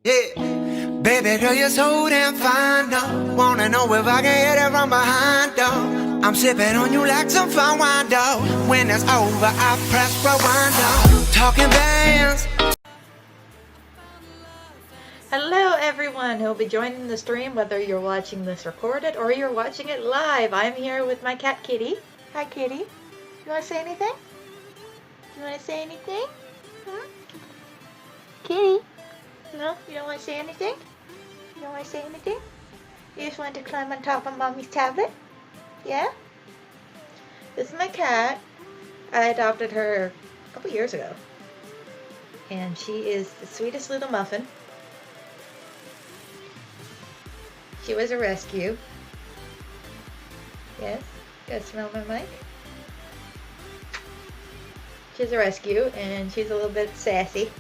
Yeah, baby girl, you're so damn fine, though. Wanna know if I can hit it from behind, though. I'm sipping on you like some fine wine, though. When it's over, I press rewind, though. Talking bands. Hello everyone who'll be joining the stream, whether you're watching this recorded or you're watching it live. I'm here with my cat Kitty. Hi Kitty. You want to say anything? You want to say anything? Huh? Kitty? No? You don't want to say anything? You don't want to say anything? You just want to climb on top of Mommy's tablet? Yeah? This is my cat. I adopted her a couple years ago. And she is the sweetest little muffin. She was a rescue. Yes? You guys smell my mic? She's a rescue, and she's a little bit sassy.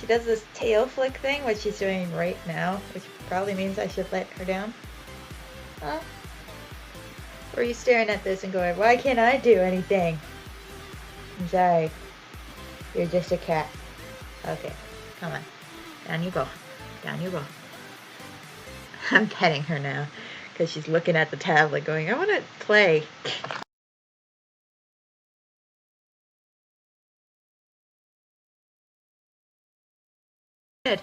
She does this tail flick thing, which she's doing right now, which probably means I should let her down. Huh? Or are you staring at this and going, why can't I do anything? I'm sorry. You're just a cat. Okay, come on. Down you go. Down you go. I'm petting her now because she's looking at the tablet going, I want to play. Good.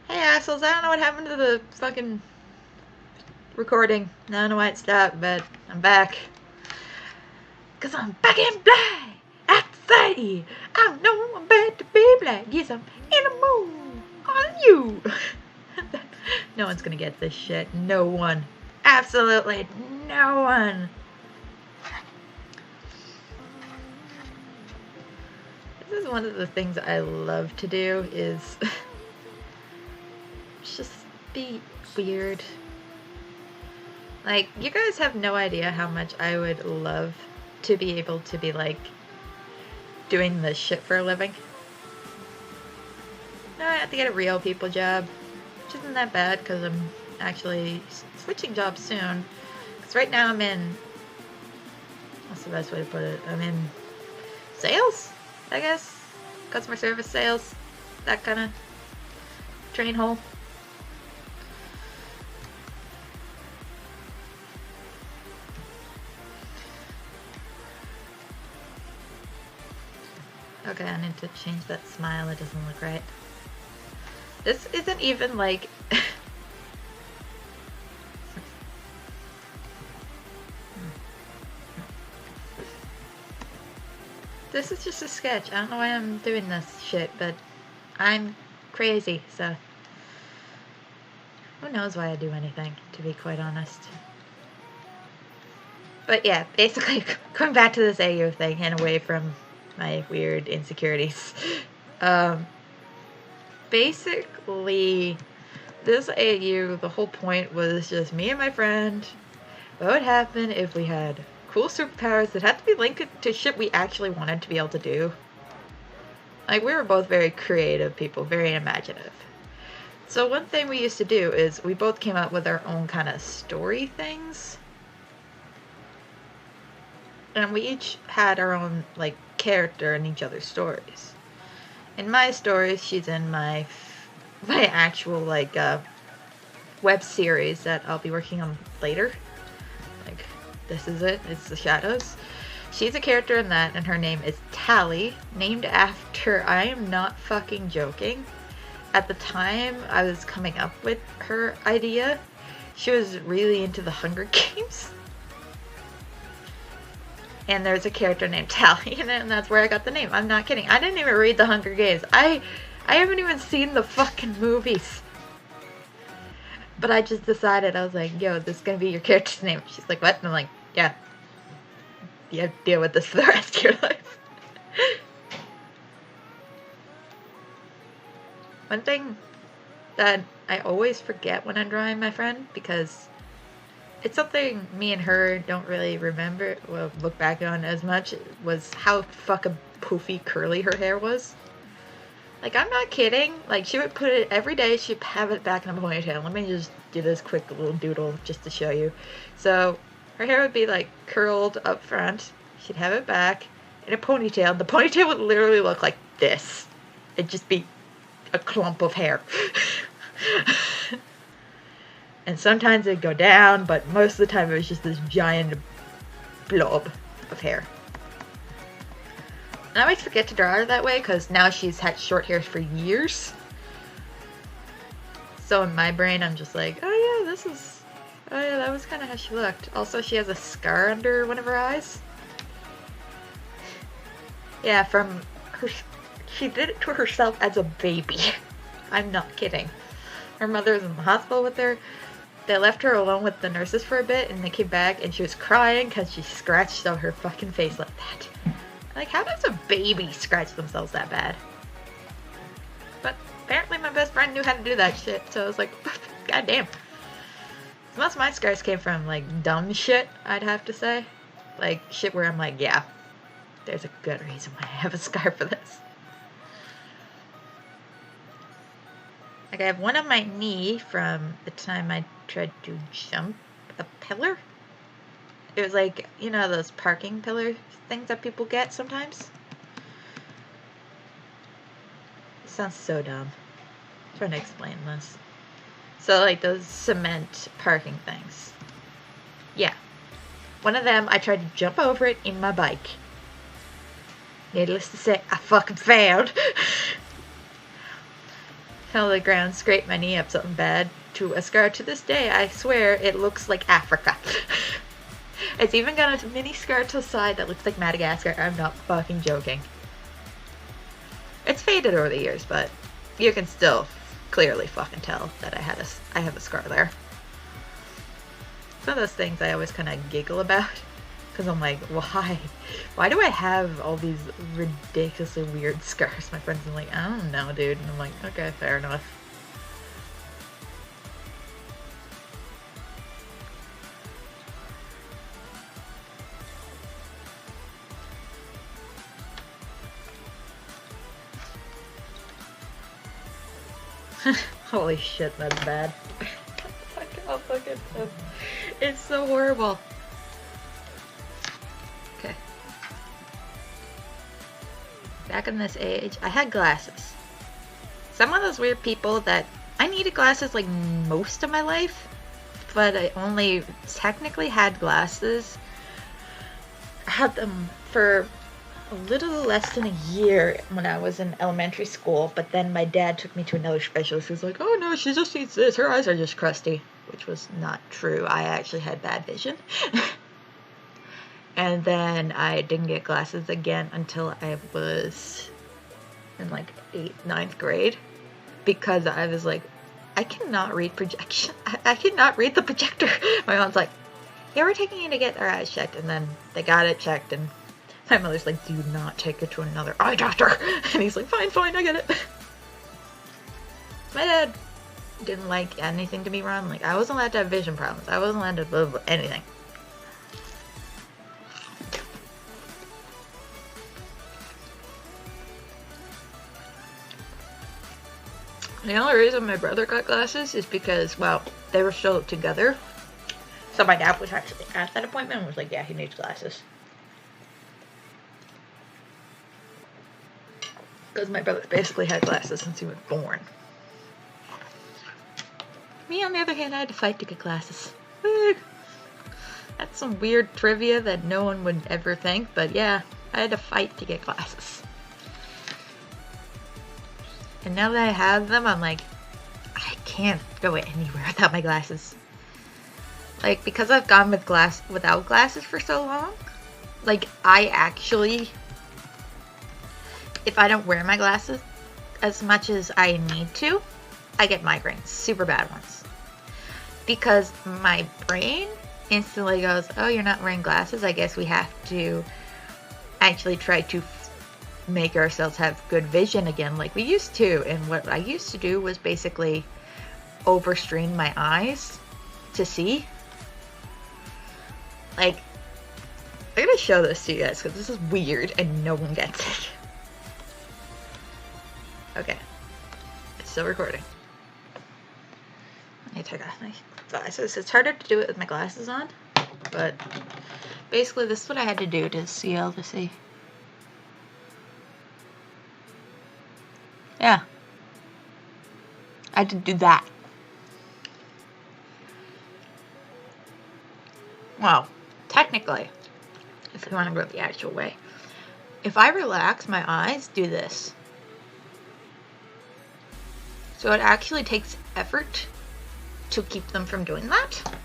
Hey assholes, I don't know what happened to the fucking recording. I don't know why it stopped, but I'm back. Cause I'm back in black at 30. I know I'm bad to be black. Yes, I'm in the mood on you. No one's gonna get this shit. No one. Absolutely no one. This is one of the things I love to do is just be weird. Like, you guys have no idea how much I would love to be able to be like doing this shit for a living. No, I have to get a real people job, which isn't that bad because I'm actually switching jobs soon. Because right now I'm in, what's the best way to put it? I'm in sales, I guess. Customer service sales, that kind of train hole. Okay, I need to change that smile, it doesn't look right. This isn't even like... This is just a sketch. I don't know why I'm doing this shit, but I'm crazy, so... Who knows why I do anything, to be quite honest. But yeah, basically, going back to this AU thing and away from my weird insecurities. Basically, this AU, the whole point was just me and my friend. What would happen if we had cool superpowers that had to be linked to shit we actually wanted to be able to do? Like, we were both very creative people, very imaginative. So one thing we used to do is we both came up with our own kind of story things. And we each had our own, like, character in each other's stories. In my stories, she's in my actual, like, web series that I'll be working on later. Like, this is it. It's The Shadows. She's a character in that, and her name is Tally, named after, I am not fucking joking, at the time I was coming up with her idea, she was really into the Hunger Games. And there's a character named Tally, and that's where I got the name. I'm not kidding. I didn't even read the Hunger Games. I haven't even seen the fucking movies. But I just decided, I was like, yo, this is gonna be your character's name. She's like, what? And I'm like, yeah. You have to deal with this for the rest of your life. One thing that I always forget when I'm drawing my friend, because it's something me and her don't really remember, well, look back on as much, was how fucking poofy curly her hair was. Like, I'm not kidding. Like, she would put it every day, she'd have it back in a ponytail. Let me just do this quick little doodle just to show you. So, her hair would be, like, curled up front. She'd have it back in a ponytail. The ponytail would literally look like this. it'd just be a clump of hair. And sometimes it'd go down, but most of the time it was just this giant blob of hair. And I always forget to draw her that way because now she's had short hair for years. So in my brain, I'm just like, oh yeah, that was kind of how she looked. Also, she has a scar under one of her eyes. Yeah, from her, she did it to herself as a baby. I'm not kidding. Her mother was in the hospital with her. They left her alone with the nurses for a bit, and they came back, and she was crying because she scratched on her fucking face like that. Like, how does a baby scratch themselves that bad? But apparently my best friend knew how to do that shit, so I was like, god damn. Most of my scars came from, like, dumb shit, I'd have to say. Like, shit where I'm like, yeah, there's a good reason why I have a scar for this. Like, I have one on my knee from the time I tried to jump a pillar. It was like, you know, those parking pillar things that people get sometimes? It sounds so dumb. I'm trying to explain this. So, like, those cement parking things. Yeah. One of them, I tried to jump over it in my bike. Needless to say, I fucking failed. Fell to the ground, scraped my knee up something bad. To a scar to this day, I swear it looks like Africa. It's even got a mini scar to the side that looks like Madagascar. I'm not fucking joking. It's faded over the years, but you can still clearly fucking tell that I have a scar there. It's one of those things I always kind of giggle about. Because I'm like, why? Why do I have all these ridiculously weird scars? My friends are like, I don't know, dude. And I'm like, okay, fair enough. Holy shit, that's bad. I'll fucking it's so horrible. Okay. Back in this age, I had glasses. Some of those weird people that I needed glasses like most of my life, but I only technically had glasses. I had them for a little less than a year when I was in elementary school, but then my dad took me to another specialist who's like, oh no, she just needs this, her eyes are just crusty, which was not true. I actually had bad vision. And then I didn't get glasses again until I was in like 8th, 9th grade, because I was like, I cannot read projection. I cannot read the projector. My mom's like, yeah, we're taking you to get our eyes checked, and then they got it checked, and my mother's like, do not take it to another eye doctor. And he's like, fine, I get it. My dad didn't like anything to be wrong. Like, I wasn't allowed to have vision problems. I wasn't allowed to blah, blah, anything. The only reason my brother got glasses is because, well, they were still together. So my dad was actually at that appointment and was like, yeah, he needs glasses. Because my brother basically had glasses since he was born. Me, on the other hand, I had to fight to get glasses. That's some weird trivia that no one would ever think, but yeah, I had to fight to get glasses. And now that I have them, I'm like, I can't go anywhere without my glasses. Like, because I've gone without glasses for so long, like, I actually, if I don't wear my glasses as much as I need to, I get migraines, super bad ones. Because my brain instantly goes, oh, you're not wearing glasses, I guess we have to actually try to make ourselves have good vision again like we used to. And what I used to do was basically overstrain my eyes to see. Like, I'm gonna show this to you guys because this is weird and no one gets it. Okay, it's still recording. Let me take off my glasses. It's harder to do it with my glasses on, but basically this is what I had to do to see all to see. Yeah. I had to do that. Well, technically, if you want to go the actual way, if I relax my eyes, do this. So it actually takes effort to keep them from doing that.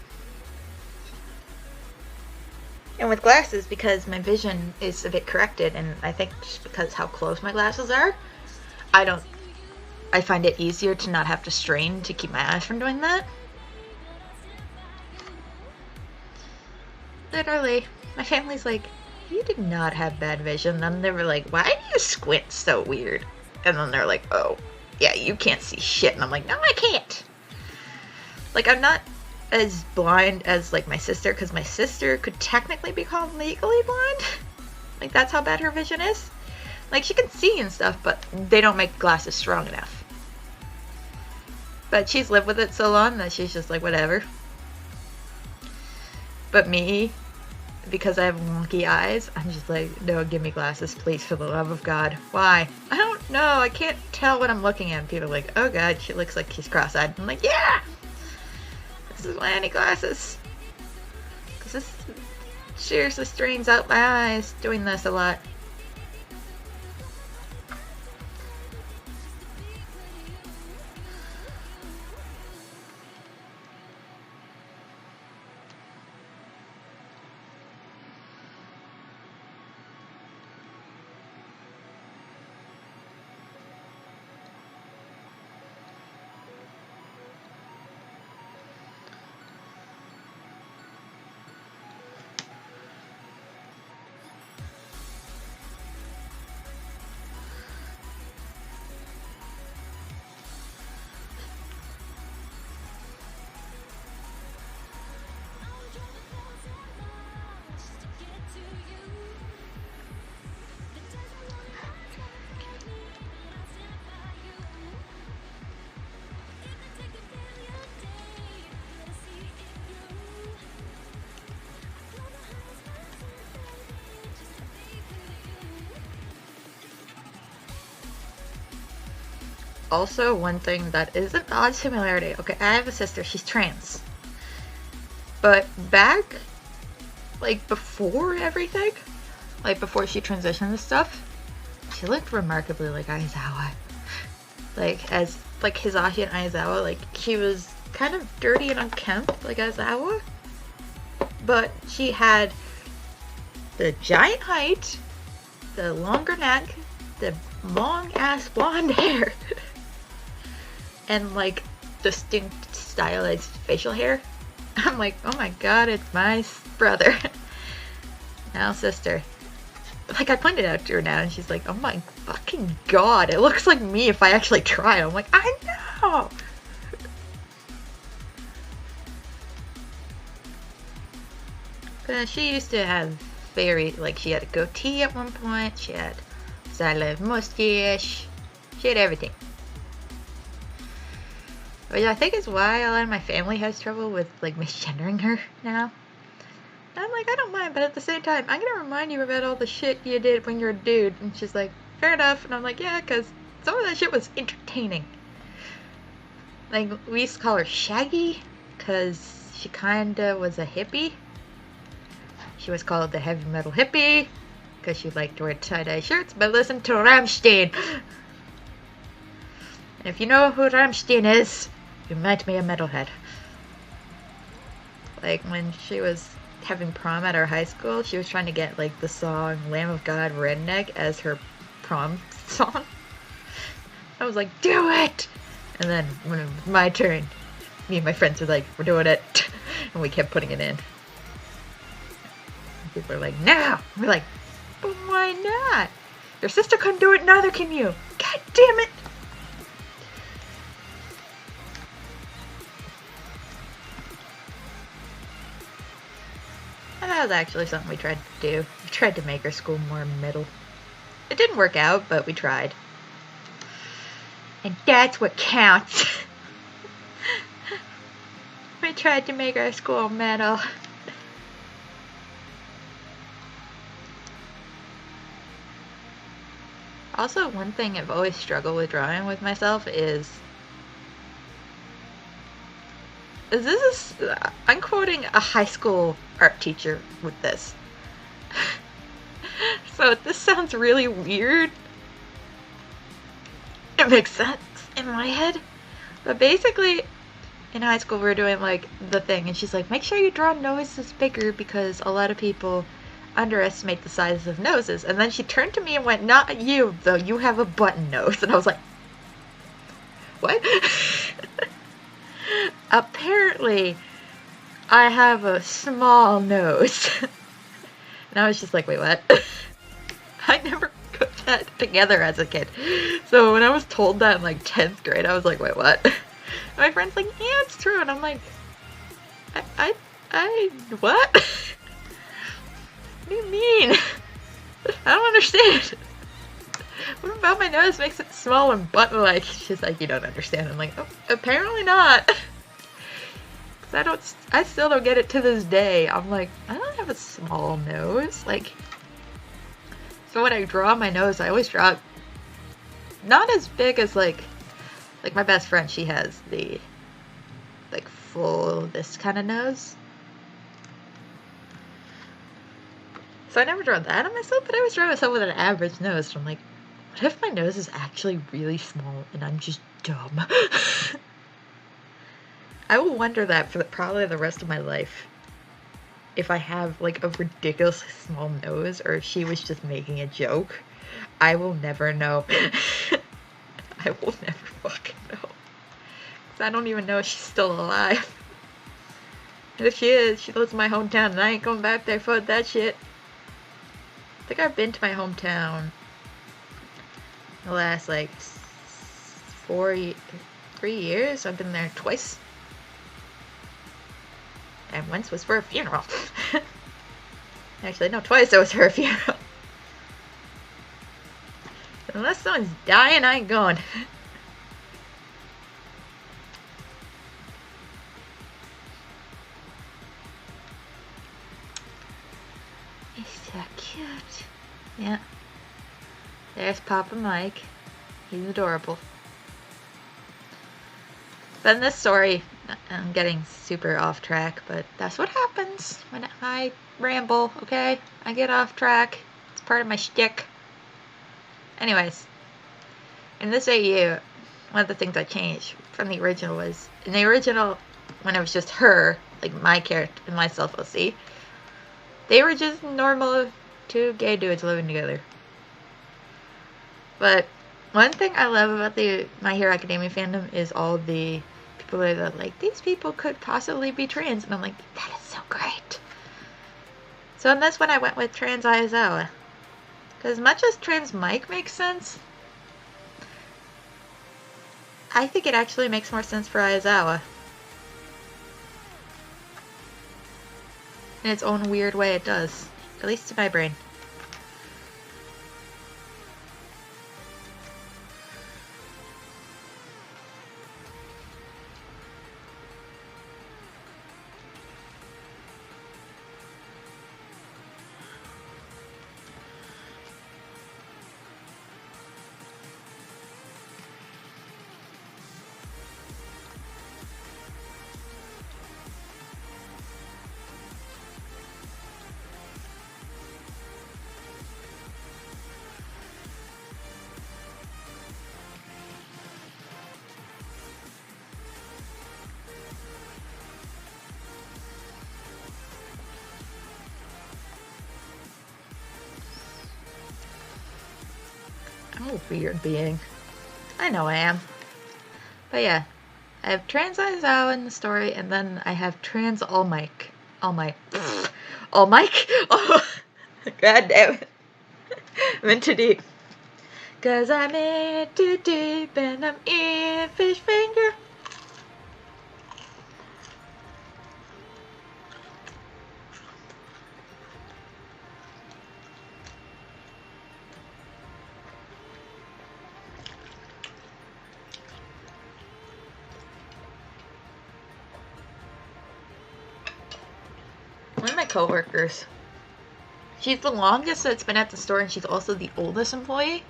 And with glasses, because my vision is a bit corrected, and I think just because how close my glasses are, I find it easier to not have to strain to keep my eyes from doing that. Literally, my family's like, you did not have bad vision. And they were like, why do you squint so weird? And then they're like, oh, yeah, you can't see shit. And I'm like, no, I can't. Like, I'm not as blind as, like, my sister, because my sister could technically be called legally blind. Like, that's how bad her vision is. Like, she can see and stuff, but they don't make glasses strong enough. But she's lived with it so long that she's just like, whatever. But me, because I have wonky eyes, I'm just like, no, give me glasses, please, for the love of God. Why? I don't know. I can't tell what I'm looking at. People are like, oh God, she looks like she's cross-eyed. I'm like, yeah! This is why I need glasses. Because this seriously strains out my eyes doing this a lot. Also, one thing that is an odd similarity. Okay, I have a sister. She's trans. But back, like, before everything, like, before she transitioned and stuff, she looked remarkably like Aizawa. Like, as, like, Hisashi and Aizawa, like, she was kind of dirty and unkempt, like Aizawa. But she had the giant height, the longer neck, the long-ass blonde hair, and, like, distinct stylized facial hair. I'm like, oh my god, it's my brother. Now sister. Like, I pointed out to her now, and she's like, oh my fucking god, it looks like me if I actually try. I'm like, I know! But she used to have very, like, she had a goatee at one point, she had side-left mustache, she had everything. Which I think is why a lot of my family has trouble with, like, misgendering her now. And I'm like, I don't mind, but at the same time, I'm gonna remind you about all the shit you did when you're a dude. And she's like, fair enough. And I'm like, yeah, because some of that shit was entertaining. Like, we used to call her Shaggy, because she kinda was a hippie. She was called the heavy metal hippie, because she liked to wear tie-dye shirts, but listen to Rammstein. And if you know who Rammstein is, you might be a metalhead. Like, when she was having prom at our high school, she was trying to get, like, the song Lamb of God Redneck as her prom song. I was like, do it! And then, when it was my turn, me and my friends were like, we're doing it. And we kept putting it in. And people were like, no! We're like, but why not? Your sister couldn't do it, neither can you. God damn it! And that was actually something we tried to do. We tried to make our school more metal. It didn't work out, but we tried. And that's what counts. We tried to make our school metal. Also, one thing I've always struggled with drawing with myself is I'm quoting a high school art teacher with this. So this sounds really weird. It makes sense in my head. But basically, in high school we were doing like the thing, and she's like, make sure you draw noses bigger because a lot of people underestimate the size of noses. And then she turned to me and went, not you, though, you have a button nose. And I was like, what? Apparently, I have a small nose. And I was just like, wait, what? I never put that together as a kid. So when I was told that in like 10th grade, I was like, wait, what? And my friend's like, yeah, it's true. And I'm like, what? What do you mean? I don't understand. What about my nose makes it small and button-like? She's like, you don't understand. I'm like, oh, apparently not. I still don't get it to this day. I'm like, I don't have a small nose. Like, so when I draw my nose, I always draw not as big as like my best friend. She has the like full this kind of nose. So I never draw that on myself, but I always draw myself with an average nose. So I'm like, what if my nose is actually really small and I'm just dumb? I will wonder that for probably the rest of my life. If I have like a ridiculously small nose or if she was just making a joke. I will never know. I will never fucking know. 'Cause I don't even know if she's still alive. And if she is, she lives in my hometown and I ain't going back there for that shit. I think I've been to my hometown the last like 3 years. I've been there twice. And once was for a funeral. Actually, no, twice it was for a funeral. Unless someone's dying, I ain't going. He's so cute. Yeah. There's Papa Mike. He's adorable. But in this story, I'm getting super off track, but that's what happens when I ramble, okay? I get off track. It's part of my shtick. Anyways, in this AU, one of the things I changed from the original was, in the original, when it was just her, like my character and myself, OC, they were just normal two gay dudes living together. But one thing I love about the My Hero Academia fandom is all the people that are like, these people could possibly be trans, and I'm like, that is so great. So in this one I went with trans Aizawa. Because as much as trans Mike makes sense, I think it actually makes more sense for Aizawa. In its own weird way it does. At least to my brain. I'm a weird being. I know I am. But yeah, I have trans Aizawa in the story, and then I have trans All Mike. All Mike. All Mike? Oh, god damn it. I'm in too deep. 'Cause I'm in too deep and I'm in fish finger. One of my coworkers, she's the longest that's been at the store, and she's also the oldest employee.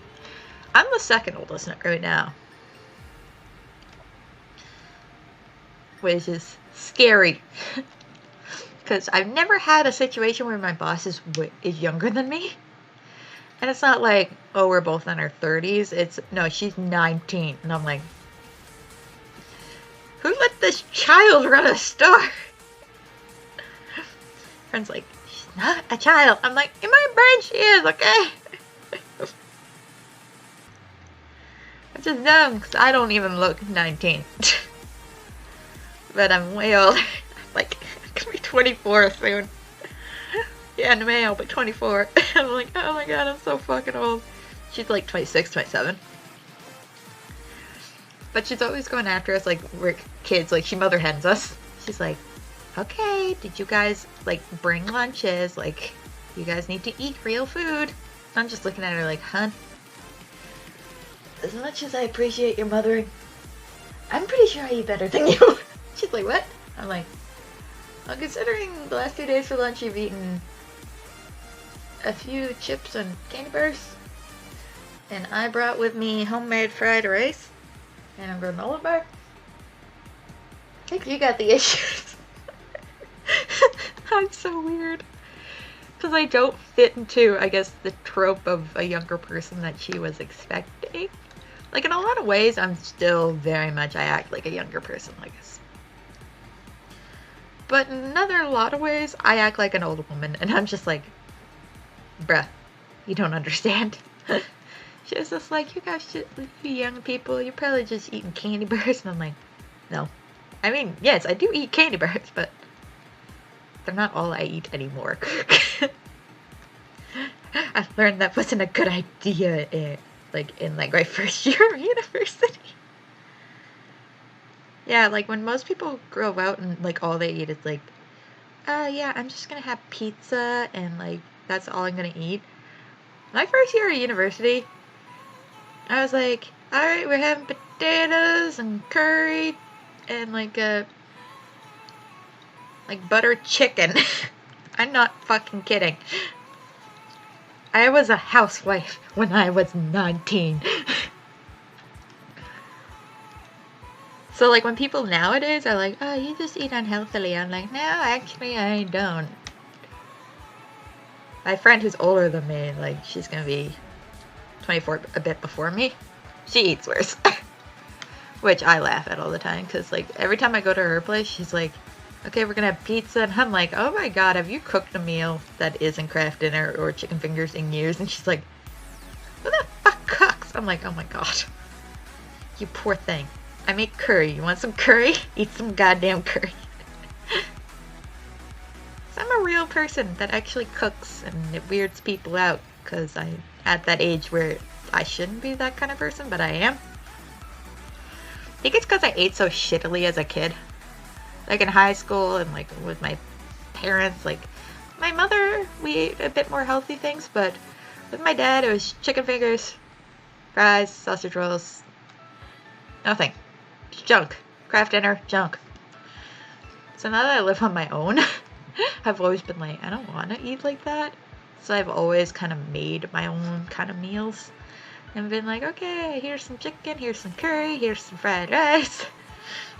I'm the second oldest right now, which is scary. Because I've never had a situation where my boss is younger than me. And it's not like, oh, we're both in our 30s. It's, no, she's 19. And I'm like, who let this child run a store? Friend's like, she's not a child. I'm like, in my brain she is, okay? Which is dumb, because I don't even look 19. But I'm way older. Like, I could be 24 soon. Yeah, in the mail, but 24. I'm like, oh my god, I'm so fucking old. She's like 26, 27. But she's always going after us like we're kids. Like, she mother hens us. She's like, okay, did you guys, like, bring lunches? Like, you guys need to eat real food. I'm just looking at her like, hun, as much as I appreciate your mothering, I'm pretty sure I eat better than you. She's like, what? I'm like, well, considering the last 2 days for lunch you've eaten a few chips and candy bars, and I brought with me homemade fried rice and a granola bar, I think you got the issues. I'm so weird. Because I don't fit into, I guess, the trope of a younger person that she was expecting. Like, in a lot of ways, I'm still very much, I act like a younger person, I guess. But in another lot of ways, I act like an older woman, and I'm just like, bruh, you don't understand. She was just like, you guys, you young people, you're probably just eating candy bars. And I'm like, no. I mean, yes, I do eat candy bars, but they're not all I eat anymore. I learned that wasn't a good idea in my first year of university. Yeah, like, when most people grow out and, like, all they eat is, like, yeah, I'm just gonna have pizza and, like, that's all I'm gonna eat. My first year of university, I was like, alright, we're having potatoes and curry and, like buttered chicken. I'm not fucking kidding. I was a housewife when I was 19. So, like, when people nowadays are like, oh, you just eat unhealthily, I'm like, no, actually, I don't. My friend who's older than me, like, she's gonna be 24 a bit before me, she eats worse. Which I laugh at all the time, because, like, every time I go to her place, she's like, okay, we're gonna have pizza, and I'm like, oh my god, have you cooked a meal that isn't Kraft Dinner or chicken fingers in years? And she's like, who the fuck cooks? I'm like, oh my god, you poor thing. I make curry. You want some curry? Eat some goddamn curry. So I'm a real person that actually cooks, and it weirds people out, because I'm at that age where I shouldn't be that kind of person, but I am. I think it's because I ate so shittily as a kid. Like, in high school and, like, with my parents, like, my mother, we ate a bit more healthy things, but with my dad, it was chicken fingers, fries, sausage rolls, nothing. Junk. Kraft Dinner, junk. So now that I live on my own, I've always been like, I don't want to eat like that. So I've always kind of made my own kind of meals. And been like, okay, here's some chicken, here's some curry, here's some fried rice.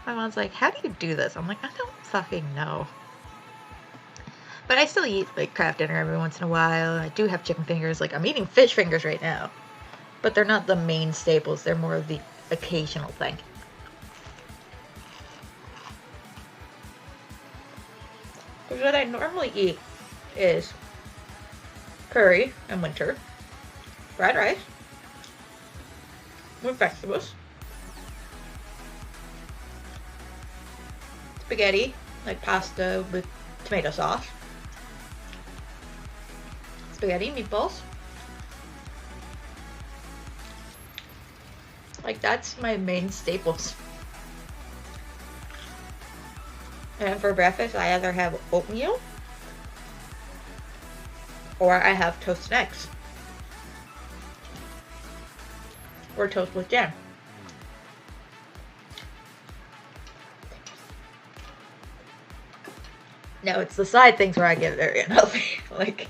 My mom's like, how do you do this? I'm like, I don't fucking know. But I still eat, like, Kraft Dinner every once in a while. I do have chicken fingers. Like, I'm eating fish fingers right now. But they're not the main staples. They're more of the occasional thing. Because what I normally eat is curry in winter, fried rice with vegetables, spaghetti, like pasta with tomato sauce, spaghetti, meatballs. Like, that's my main staples. And for breakfast, I either have oatmeal or I have toast and eggs. Or toast with jam. No, it's the side things where I get very unhealthy. Like,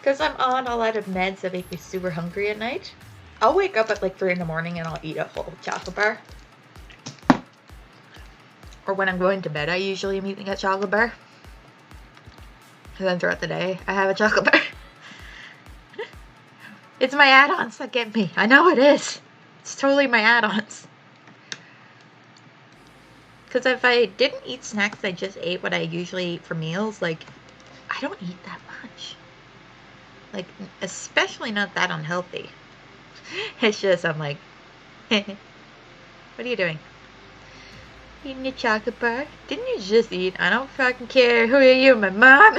Because I'm on a lot of meds that make me super hungry at night. I'll wake up at like 3 in the morning and I'll eat a whole chocolate bar. Or when I'm going to bed, I usually am eating a chocolate bar. And then throughout the day, I have a chocolate bar. It's my add-ons that get me. I know it is. It's totally my add-ons. Because if I didn't eat snacks, I just ate what I usually eat for meals, like, I don't eat that much. Like, especially not that unhealthy. It's just, I'm like, what are you doing? Eating a chocolate bar? Didn't you just eat? I don't fucking care. Who are you, my mom?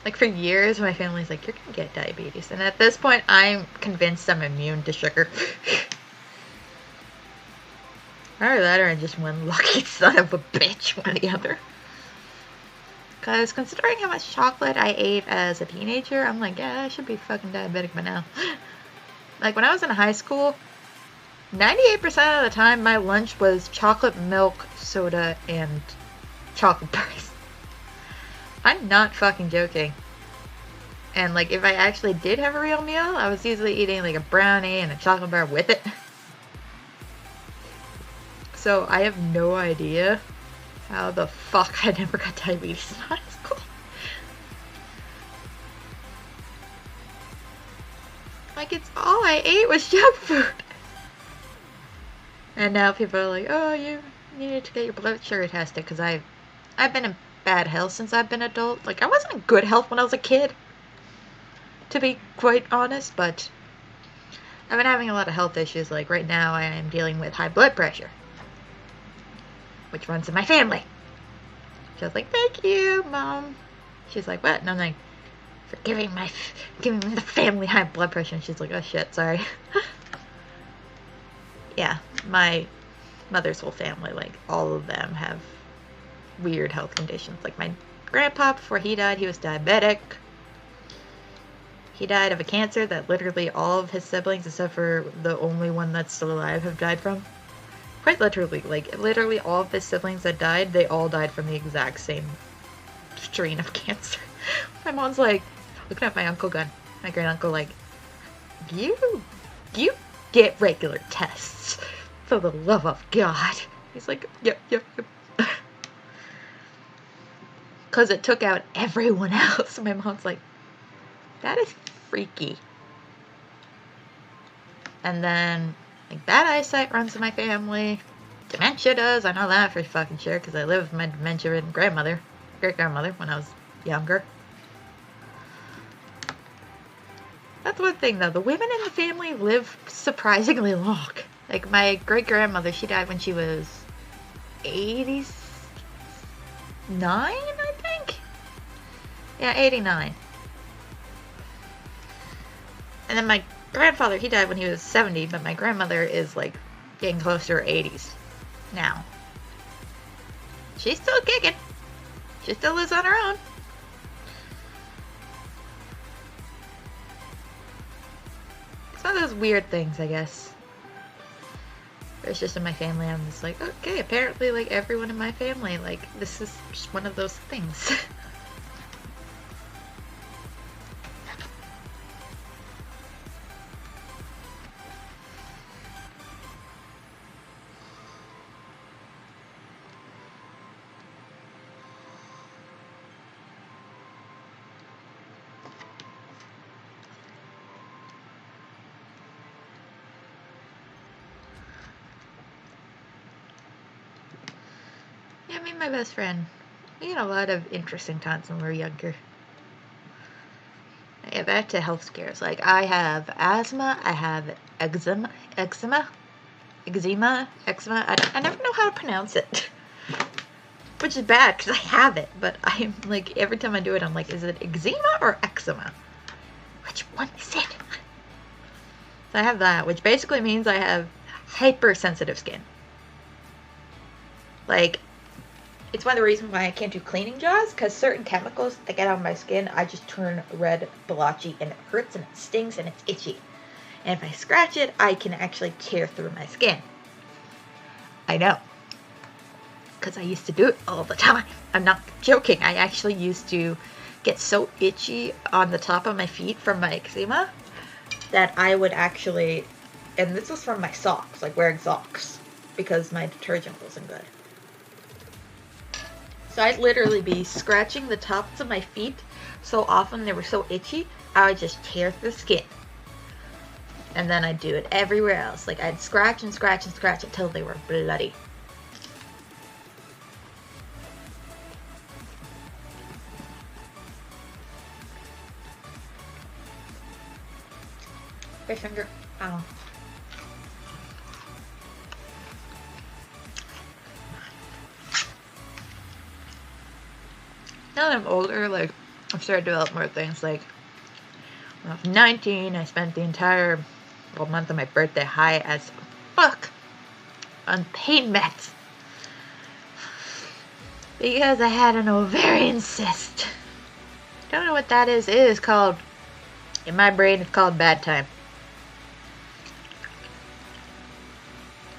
Like, for years, my family's like, you're gonna get diabetes. And at this point, I'm convinced I'm immune to sugar. Either that or I'm just one lucky son of a bitch, one or the other. Because considering how much chocolate I ate as a teenager, I'm like, yeah, I should be fucking diabetic by now. Like, when I was in high school, 98% of the time, my lunch was chocolate milk, soda, and chocolate bars. I'm not fucking joking. And, like, if I actually did have a real meal, I was usually eating, like, a brownie and a chocolate bar with it. So, I have no idea how the fuck I never got diabetes in high school. Like, it's all I ate was junk food. And now people are like, oh, you need to get your blood sugar tested, because I've been in bad health since I've been an adult. Like, I wasn't in good health when I was a kid, to be quite honest, but I've been having a lot of health issues. Like, right now I am dealing with high blood pressure, which runs in my family. She was like, thank you, Mom. She's like, what? And I'm like, for giving the family high blood pressure. And she's like, oh shit, sorry. Yeah, my mother's whole family, like, all of them have weird health conditions. Like, my grandpa, before he died, he was diabetic. He died of a cancer that literally all of his siblings, except for the only one that's still alive, have died from. Quite literally, like, literally all of his siblings that died, they all died from the exact same strain of cancer. My mom's like, looking at my uncle gun, my great uncle, like, you get regular tests, for the love of God. He's like, yep. Because it took out everyone else. My mom's like, that is freaky. And then, like, bad eyesight runs in my family. Dementia does. I know that for fucking sure, because I lived with my dementia-ridden great-grandmother, when I was younger. That's one thing, though. The women in the family live surprisingly long. Like, my great-grandmother, she died when she was 89, I think? Yeah, 89. And then my grandfather, he died when he was 70, but my grandmother is, like, getting close to her 80s now. She's still kicking. She still lives on her own. It's one of those weird things, I guess. It's just in my family, I'm just like, okay, apparently, like, everyone in my family, like, this is just one of those things. Yeah, me and my best friend, we had a lot of interesting times when we were younger. Yeah, back to health scares. Like, I have asthma, I have eczema. I never know how to pronounce it. Which is bad, because I have it, but I'm like, every time I do it, I'm like, is it eczema or eczema? Which one is it? So I have that, which basically means I have hypersensitive skin. Like, it's one of the reasons why I can't do cleaning jobs, because certain chemicals that get on my skin, I just turn red, blotchy, and it hurts, and it stings, and it's itchy. And if I scratch it, I can actually tear through my skin. I know. because I used to do it all the time. I'm not joking. I actually used to get so itchy on the top of my feet from my eczema that I would actually, and this was from my socks, like wearing socks, because my detergent wasn't good. So I'd literally be scratching the tops of my feet so often they were so itchy, I would just tear through the skin. And then I'd do it everywhere else. Like I'd scratch and scratch and scratch until they were bloody. Fish finger. Ow. Now that I'm older, like, I've started to develop more things. Like, when I was 19, I spent the entire month of my birthday high as fuck on pain meds. Because I had an ovarian cyst. Don't know what that is. It is called, in my brain, it's called bad time.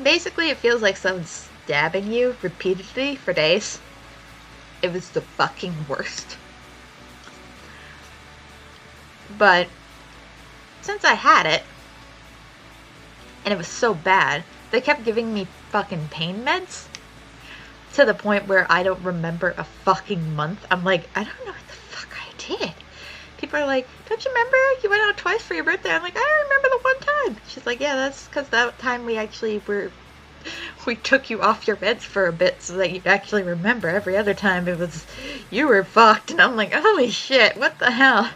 Basically, it feels like someone's stabbing you repeatedly for days. It was the fucking worst. But since I had it, and it was so bad, they kept giving me fucking pain meds to the point where I don't remember a fucking month. I'm like, I don't know what the fuck I did. People are like, don't you remember you went out twice for your birthday? I'm like, I don't remember the one time. She's like, yeah, that's because that time we took you off your meds for a bit so that you'd actually remember. Every other time it was, you were fucked. And I'm like, holy shit, what the hell?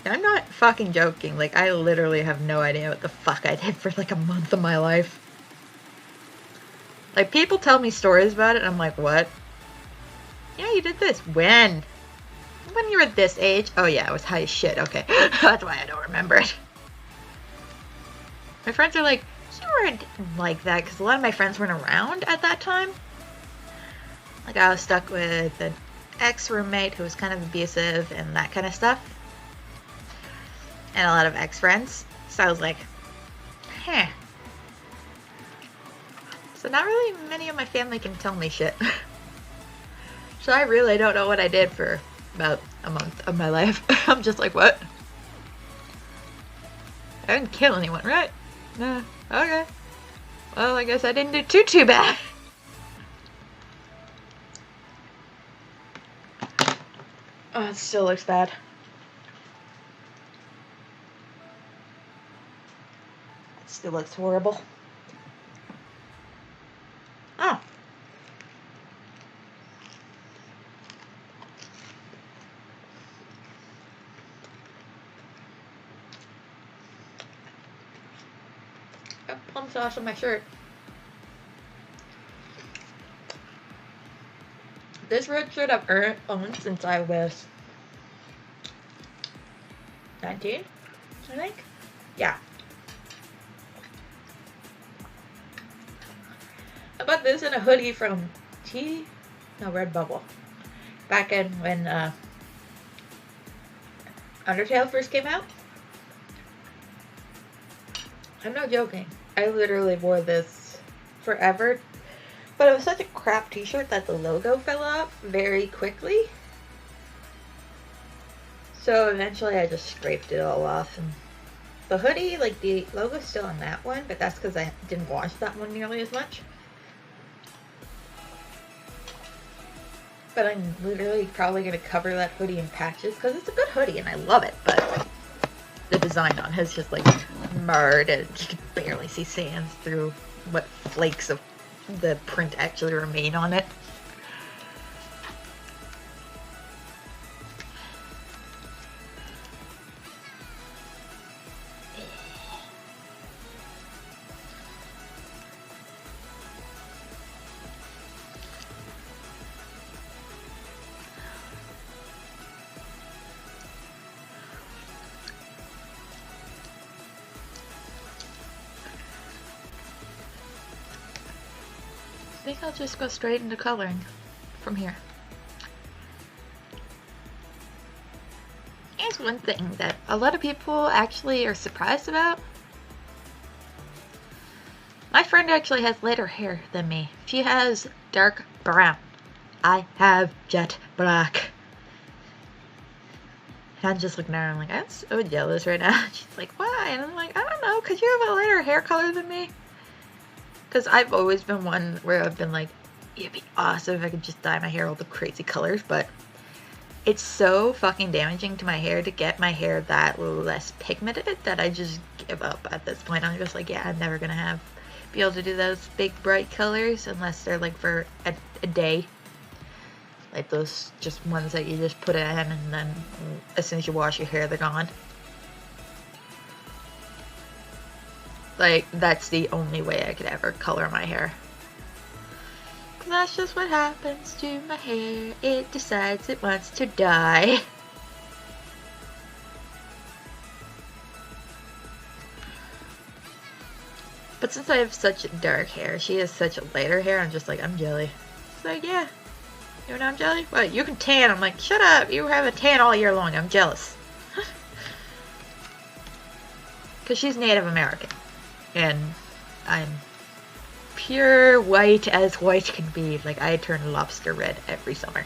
I'm not fucking joking. Like, I literally have no idea what the fuck I did for like a month of my life. Like, people tell me stories about it, and I'm like, what? Yeah, you did this. When? When you were this age? Oh yeah, I was high as shit. Okay. That's why I don't remember it. My friends are like, you weren't like that, because a lot of my friends weren't around at that time. Like, I was stuck with an ex-roommate who was kind of abusive and that kind of stuff. And a lot of ex-friends. So I was like, huh. So not really many of my family can tell me shit. So I really don't know what I did for about a month of my life. I'm just like, what? I didn't kill anyone, right? No. Okay. Well, I guess I didn't do too bad. Oh, it still looks bad. It still looks horrible. Oh. Got plum sauce on my shirt. This red shirt I've owned since I was 19, I think. Yeah. I bought this in a hoodie from Redbubble. Back in when Undertale first came out. I'm not joking. I literally wore this forever. But it was such a crap t-shirt that the logo fell off very quickly. So eventually I just scraped it all off. And the hoodie, like the logo's still on that one, but that's because I didn't wash that one nearly as much. But I'm literally probably going to cover that hoodie in patches because it's a good hoodie and I love it. But the design on it is just like marred and you can barely see sands through what flakes of the print actually remain on it. I think I'll just go straight into coloring from here. Here's one thing that a lot of people actually are surprised about. My friend actually has lighter hair than me. She has dark brown. I have jet black. And I'm just looking at her, I'm like, I'm so jealous right now. She's like, why? And I'm like, I don't know, because you have a lighter hair color than me. Because I've always been one where I've been like, it'd be awesome if I could just dye my hair all the crazy colors, but it's so fucking damaging to my hair to get my hair that less pigmented that I just give up at this point. I'm just like, yeah, I'm never gonna be able to do those big bright colors unless they're like for a day. Like those just ones that you just put in and then as soon as you wash your hair, they're gone. Like, that's the only way I could ever color my hair. Cause that's just what happens to my hair. It decides it wants to die. But since I have such dark hair, she has such lighter hair, I'm just like, I'm jelly. It's like, yeah. You know I'm jelly? What, you can tan? I'm like, shut up. You have a tan all year long. I'm jealous. Because she's Native American. And I'm pure white as white can be. Like, I turn lobster red every summer.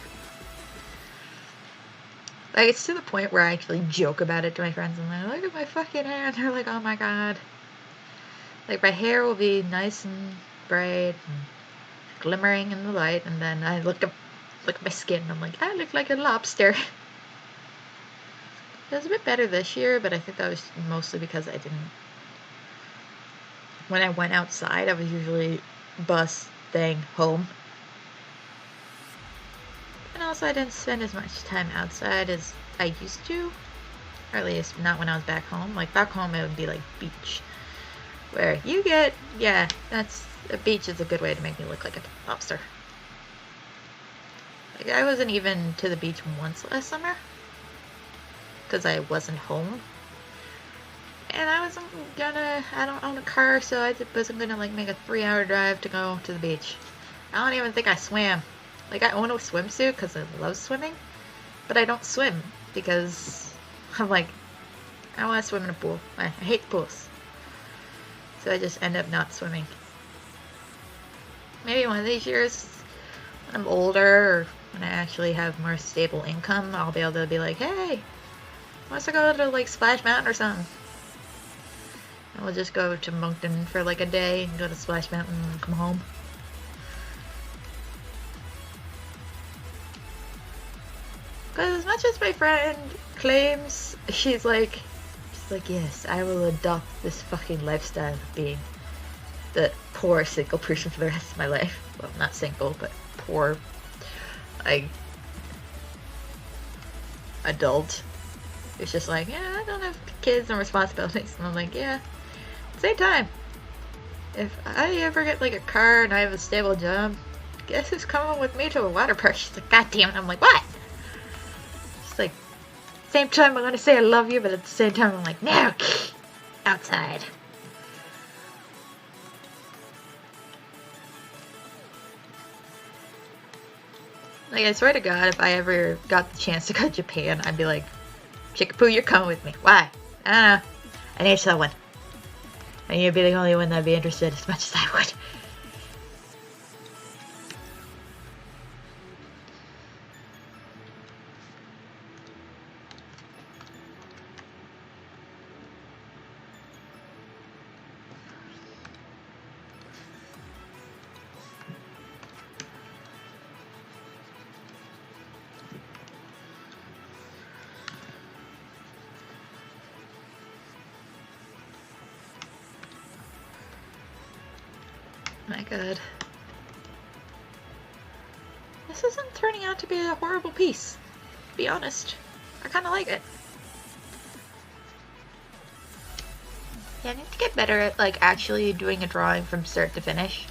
Like, it's to the point where I actually joke about it to my friends. I'm like, look at my fucking hair. And they're like, oh my god. Like, my hair will be nice and bright and glimmering in the light. And then I look at my skin and I'm like, I look like a lobster. It was a bit better this year, but I think that was mostly because I didn't... When I went outside, I was usually staying home. And also I didn't spend as much time outside as I used to. Or at least not when I was back home. Like, back home it would be like beach. Where you get... Yeah, a beach is a good way to make me look like a lobster. Like, I wasn't even to the beach once last summer. Because I wasn't home. And I don't own a car, so I wasn't gonna like make a 3-hour drive to go to the beach. I don't even think I swam. Like, I own a swimsuit because I love swimming, but I don't swim because I'm like, I want to swim in a pool. I hate pools. So I just end up not swimming. Maybe one of these years, when I'm older, or when I actually have more stable income, I'll be able to be like, hey, wants to go to like Splash Mountain or something. And we'll just go to Moncton for like a day and go to Splash Mountain and come home. Because as much as my friend claims, she's like, yes, I will adopt this fucking lifestyle of being the poor single person for the rest of my life. Well, not single, but poor, like, adult. It's just like, yeah, I don't have kids and responsibilities. And I'm like, yeah. Same time, if I ever get like a car and I have a stable job, guess who's coming with me to a water park? She's like, god damn it. I'm like, what? She's like, same time I'm gonna say I love you, but at the same time I'm like, no, outside. Like, I swear to God, if I ever got the chance to go to Japan, I'd be like, Chickapoo, you're coming with me. Why? I don't know. I need someone. And you'd be the only one that'd be interested as much as I would. My god. This isn't turning out to be a horrible piece, to be honest. I kinda like it. Yeah, I need to get better at, like, actually doing a drawing from start to finish.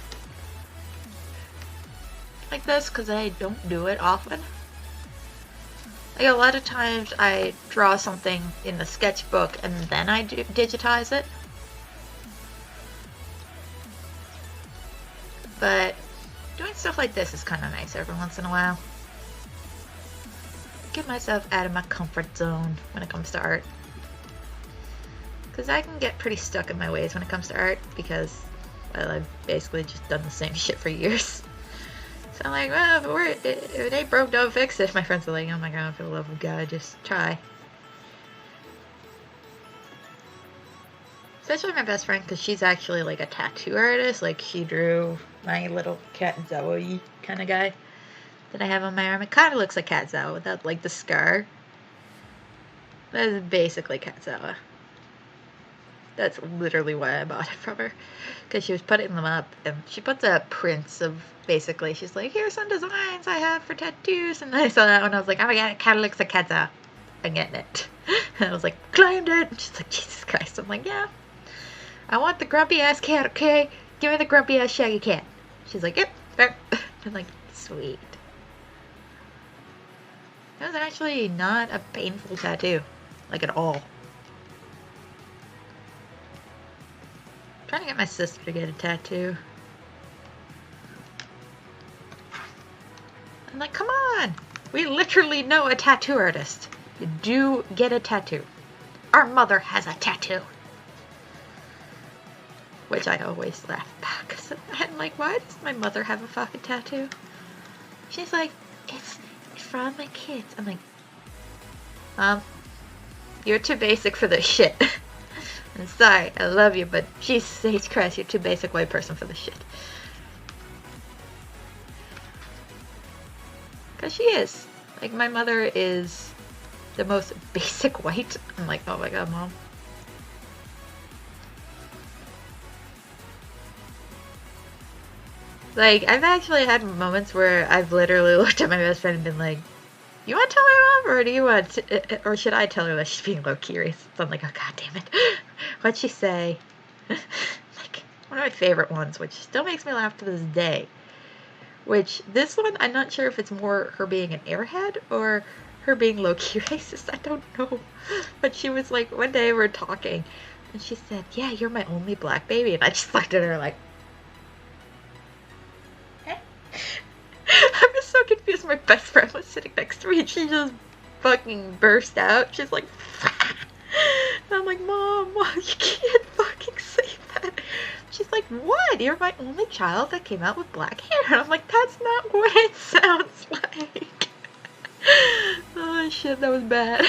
Like this, because I don't do it often. Like, a lot of times I draw something in the sketchbook and then I digitize it. But doing stuff like this is kind of nice every once in a while. Get myself out of my comfort zone when it comes to art. Because I can get pretty stuck in my ways when it comes to art, because Well, I've basically just done the same shit for years. So I'm like, well, if it ain't broke, don't fix it. My friends are like, oh my god, for the love of God, just try. Especially my best friend, because she's actually like a tattoo artist. Like, she drew my little cat Aizawa kind of guy that I have on my arm. It kind of looks like Aizawa without like the scar. That is basically Aizawa. That's literally why I bought it from her. Because she was putting them up, and she puts up prints of, basically, she's like, here's some designs I have for tattoos. And I saw that one, I was like, oh my god, it kind of looks like Aizawa. I'm getting it. And I was like, claimed it. And she's like, Jesus Christ. I'm like, yeah. I want the grumpy ass cat, okay? Give me the grumpy ass shaggy cat. She's like, yep, fair. I'm like, sweet. It was actually not a painful tattoo. Like, at all. I'm trying to get my sister to get a tattoo. I'm like, come on! We literally know a tattoo artist. Do get a tattoo. Our mother has a tattoo. Which I always laugh back. I'm like, why does my mother have a fucking tattoo? She's like, it's for all my kids. I'm like, Mom, you're too basic for this shit. I'm sorry, I love you, but Jesus Christ, you're too basic white person for this shit. Because she is. Like, my mother is the most basic white. I'm like, oh my god, Mom. Like, I've actually had moments where I've literally looked at my best friend and been like, you want to tell my mom, or do you want to, or should I tell her that she's being low-key racist? So I'm like, oh god damn it. What'd she say? Like, one of my favorite ones, which still makes me laugh to this day. Which, this one, I'm not sure if it's more her being an airhead or her being low-key racist. I don't know. But she was like, one day we were talking, and she said, yeah, you're my only black baby. And I just looked at her like, I was so confused. My best friend was sitting next to me and she just fucking burst out. She's like, and I'm like, Mom, you can't fucking say that. She's like, what? You're my only child that came out with black hair. And I'm like, that's not what it sounds like. Oh shit, that was bad.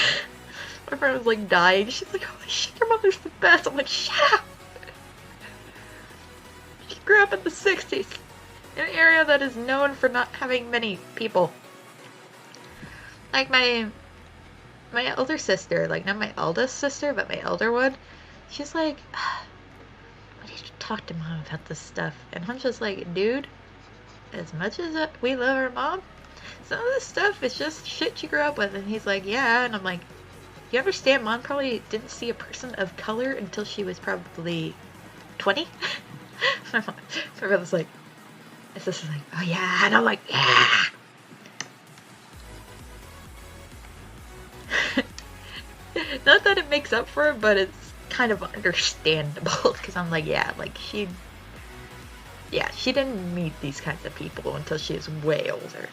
My friend was like dying. She's like, holy shit, your mother's the best. I'm like, shut up. She grew up in the 60s. In an area that is known for not having many people. Like my elder sister, like not my eldest sister, but my elder one, she's like, I need to talk to Mom about this stuff. And I'm just like, dude, as much as we love our mom, some of this stuff is just shit she grew up with. And he's like, yeah. And I'm like, you understand Mom probably didn't see a person of color until she was probably 20? My brother's like, it's just like, oh yeah, and I'm like, yeah. Not that it makes up for it, but it's kind of understandable because I'm like, yeah, like she didn't meet these kinds of people until she was way older.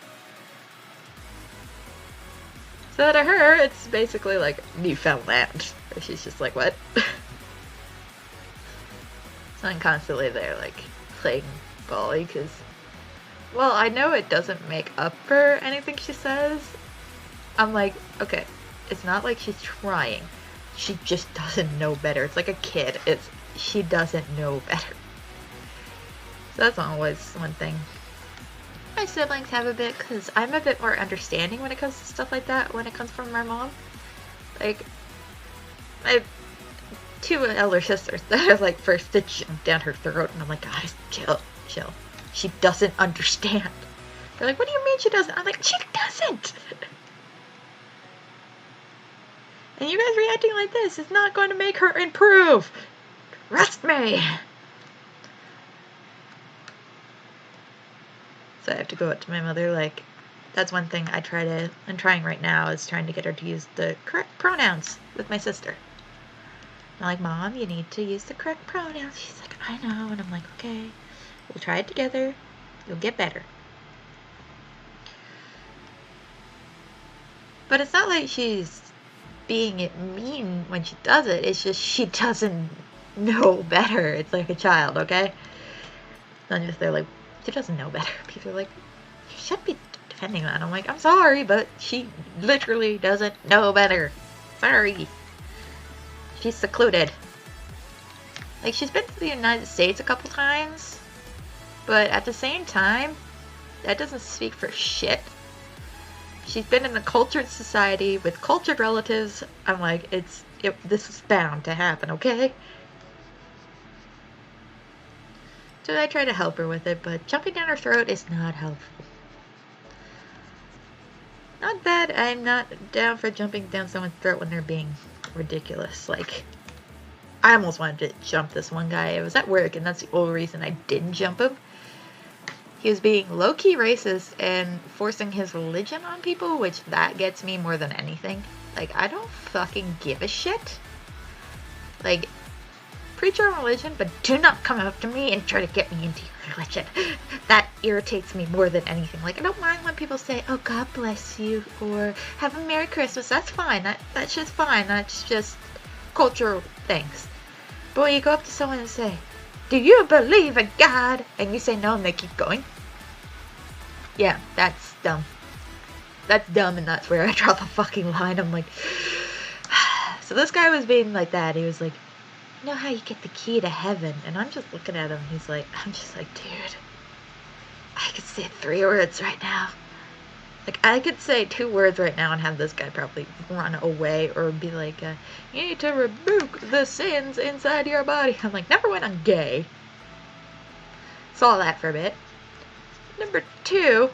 So to her, it's basically like newfound land. Where she's just like, what? So I'm constantly there, like playing volley because. Well, I know it doesn't make up for anything she says. I'm like, okay, it's not like she's trying. She just doesn't know better. It's like a kid. She doesn't know better. So that's always one thing. My siblings have a bit, because I'm a bit more understanding when it comes to stuff like that, when it comes from my mom. Like, I have 2 elder sisters that are like first to jump down her throat, and I'm like, guys, chill. She doesn't understand. They're like, what do you mean she doesn't? I'm like, she doesn't! And you guys reacting like this is not going to make her improve! Trust me! So I have to go up to my mother, like, that's one thing I'm trying right now, is trying to get her to use the correct pronouns with my sister. I'm like, Mom, you need to use the correct pronouns. She's like, I know. And I'm like, okay. We'll try it together. You'll get better. But it's not like she's being mean when she does it. It's just she doesn't know better. It's like a child, okay? Then if they're like, she doesn't know better. People are like, you should be defending that. I'm like, I'm sorry, but she literally doesn't know better. Sorry. She's secluded. Like, she's been to the United States a couple times, but at the same time, that doesn't speak for shit. She's been in a cultured society with cultured relatives. I'm like, this is bound to happen, okay? So I try to help her with it, but jumping down her throat is not helpful. Not that I'm not down for jumping down someone's throat when they're being ridiculous. Like, I almost wanted to jump this one guy. It was at work, and that's the only reason I didn't jump him. He was being low-key racist and forcing his religion on people, which that gets me more than anything. Like, I don't fucking give a shit. Like, preach your religion, but do not come up to me and try to get me into your religion. That irritates me more than anything. Like, I don't mind when people say, oh, God bless you, or have a Merry Christmas. That's fine. That's just fine. That's just cultural things. But when you go up to someone and say, do you believe in God? And you say no and they keep going. Yeah, that's dumb. That's dumb, and that's where I draw the fucking line. I'm like, so this guy was being like that. He was like, you know how you get the key to heaven? And I'm just looking at him. I'm just like, dude, I could say 3 words right now. Like, I could say 2 words right now and have this guy probably run away or be like, you need to rebuke the sins inside your body. I'm like, number 1, I'm gay. Saw that for a bit. Number 2,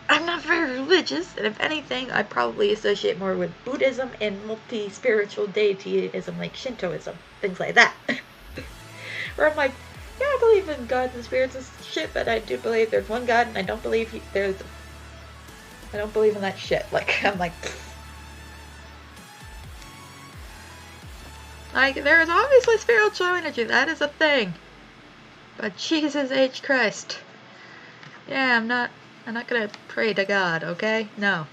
I'm not very religious, and if anything, I probably associate more with Buddhism and multi-spiritual deityism, like Shintoism, things like that. Where I'm like, yeah, I believe in gods and spirits and shit, but I do believe there's one God, and I don't believe I don't believe in that shit. Like, I'm like, like, there is obviously spiritual energy, that is a thing. But Jesus H. Christ. Yeah, I'm not gonna pray to God, okay? No.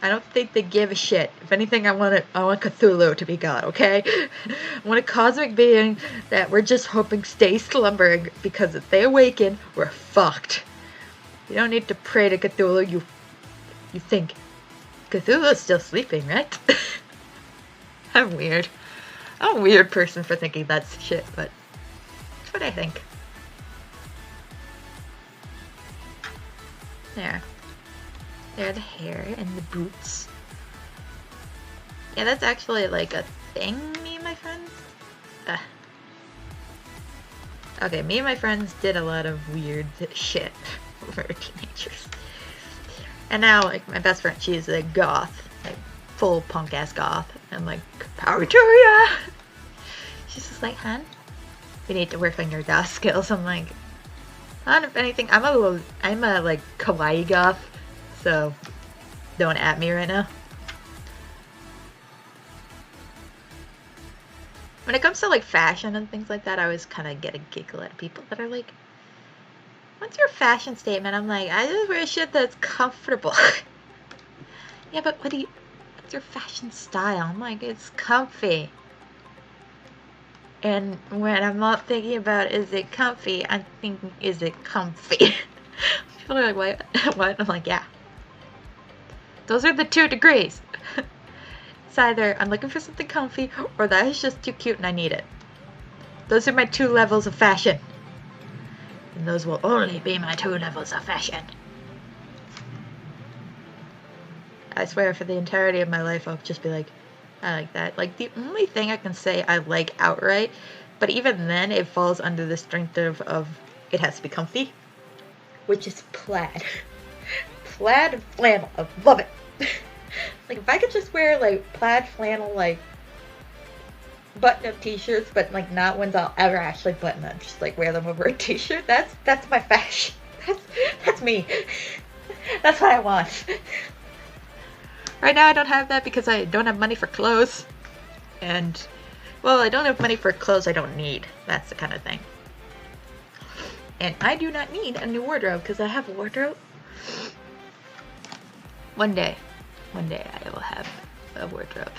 I don't think they give a shit. If anything, I want Cthulhu to be God, okay? I want a cosmic being that we're just hoping stays slumbering, because if they awaken, we're fucked. You don't need to pray to Cthulhu, you think Cthulhu's still sleeping, right? I'm weird. I'm a weird person for thinking that's shit, but that's what I think. There. There, the hair and the boots. Yeah, that's actually like a thing, me and my friends. Okay, me and my friends did a lot of weird shit when we were teenagers. And now, like, my best friend, she's a goth. Like, full punk-ass goth. I'm like, power to ya! She's just like, hun, we need to work on your goth skills. I'm like, hun, if anything, I'm a like, kawaii goth. So, don't at me right now. When it comes to like fashion and things like that, I always kind of get a giggle at people that are like, what's your fashion statement? I'm like, I just wear shit that's comfortable. Yeah, but what's your fashion style? I'm like, it's comfy. And when I'm not thinking about is it comfy, I'm thinking, is it comfy? People are like, what? I'm like, yeah. Those are the 2 degrees. It's either I'm looking for something comfy, or that is just too cute and I need it. Those are my 2 levels of fashion. And those will only be my 2 levels of fashion. I swear, for the entirety of my life, I'll just be like, I like that. Like, the only thing I can say I like outright, but even then, it falls under the strength of it has to be comfy, which is plaid. Plaid and flannel. I love it. Like, if I could just wear, like, plaid flannel, like, button-up t-shirts, but, like, not ones I'll ever actually button up. Just, like, wear them over a t-shirt. That's my fashion. That's me. That's what I want. Right now, I don't have that because I don't have money for clothes. And, well, I don't have money for clothes I don't need. That's the kind of thing. And I do not need a new wardrobe because I have a wardrobe. One day I will have a wardrobe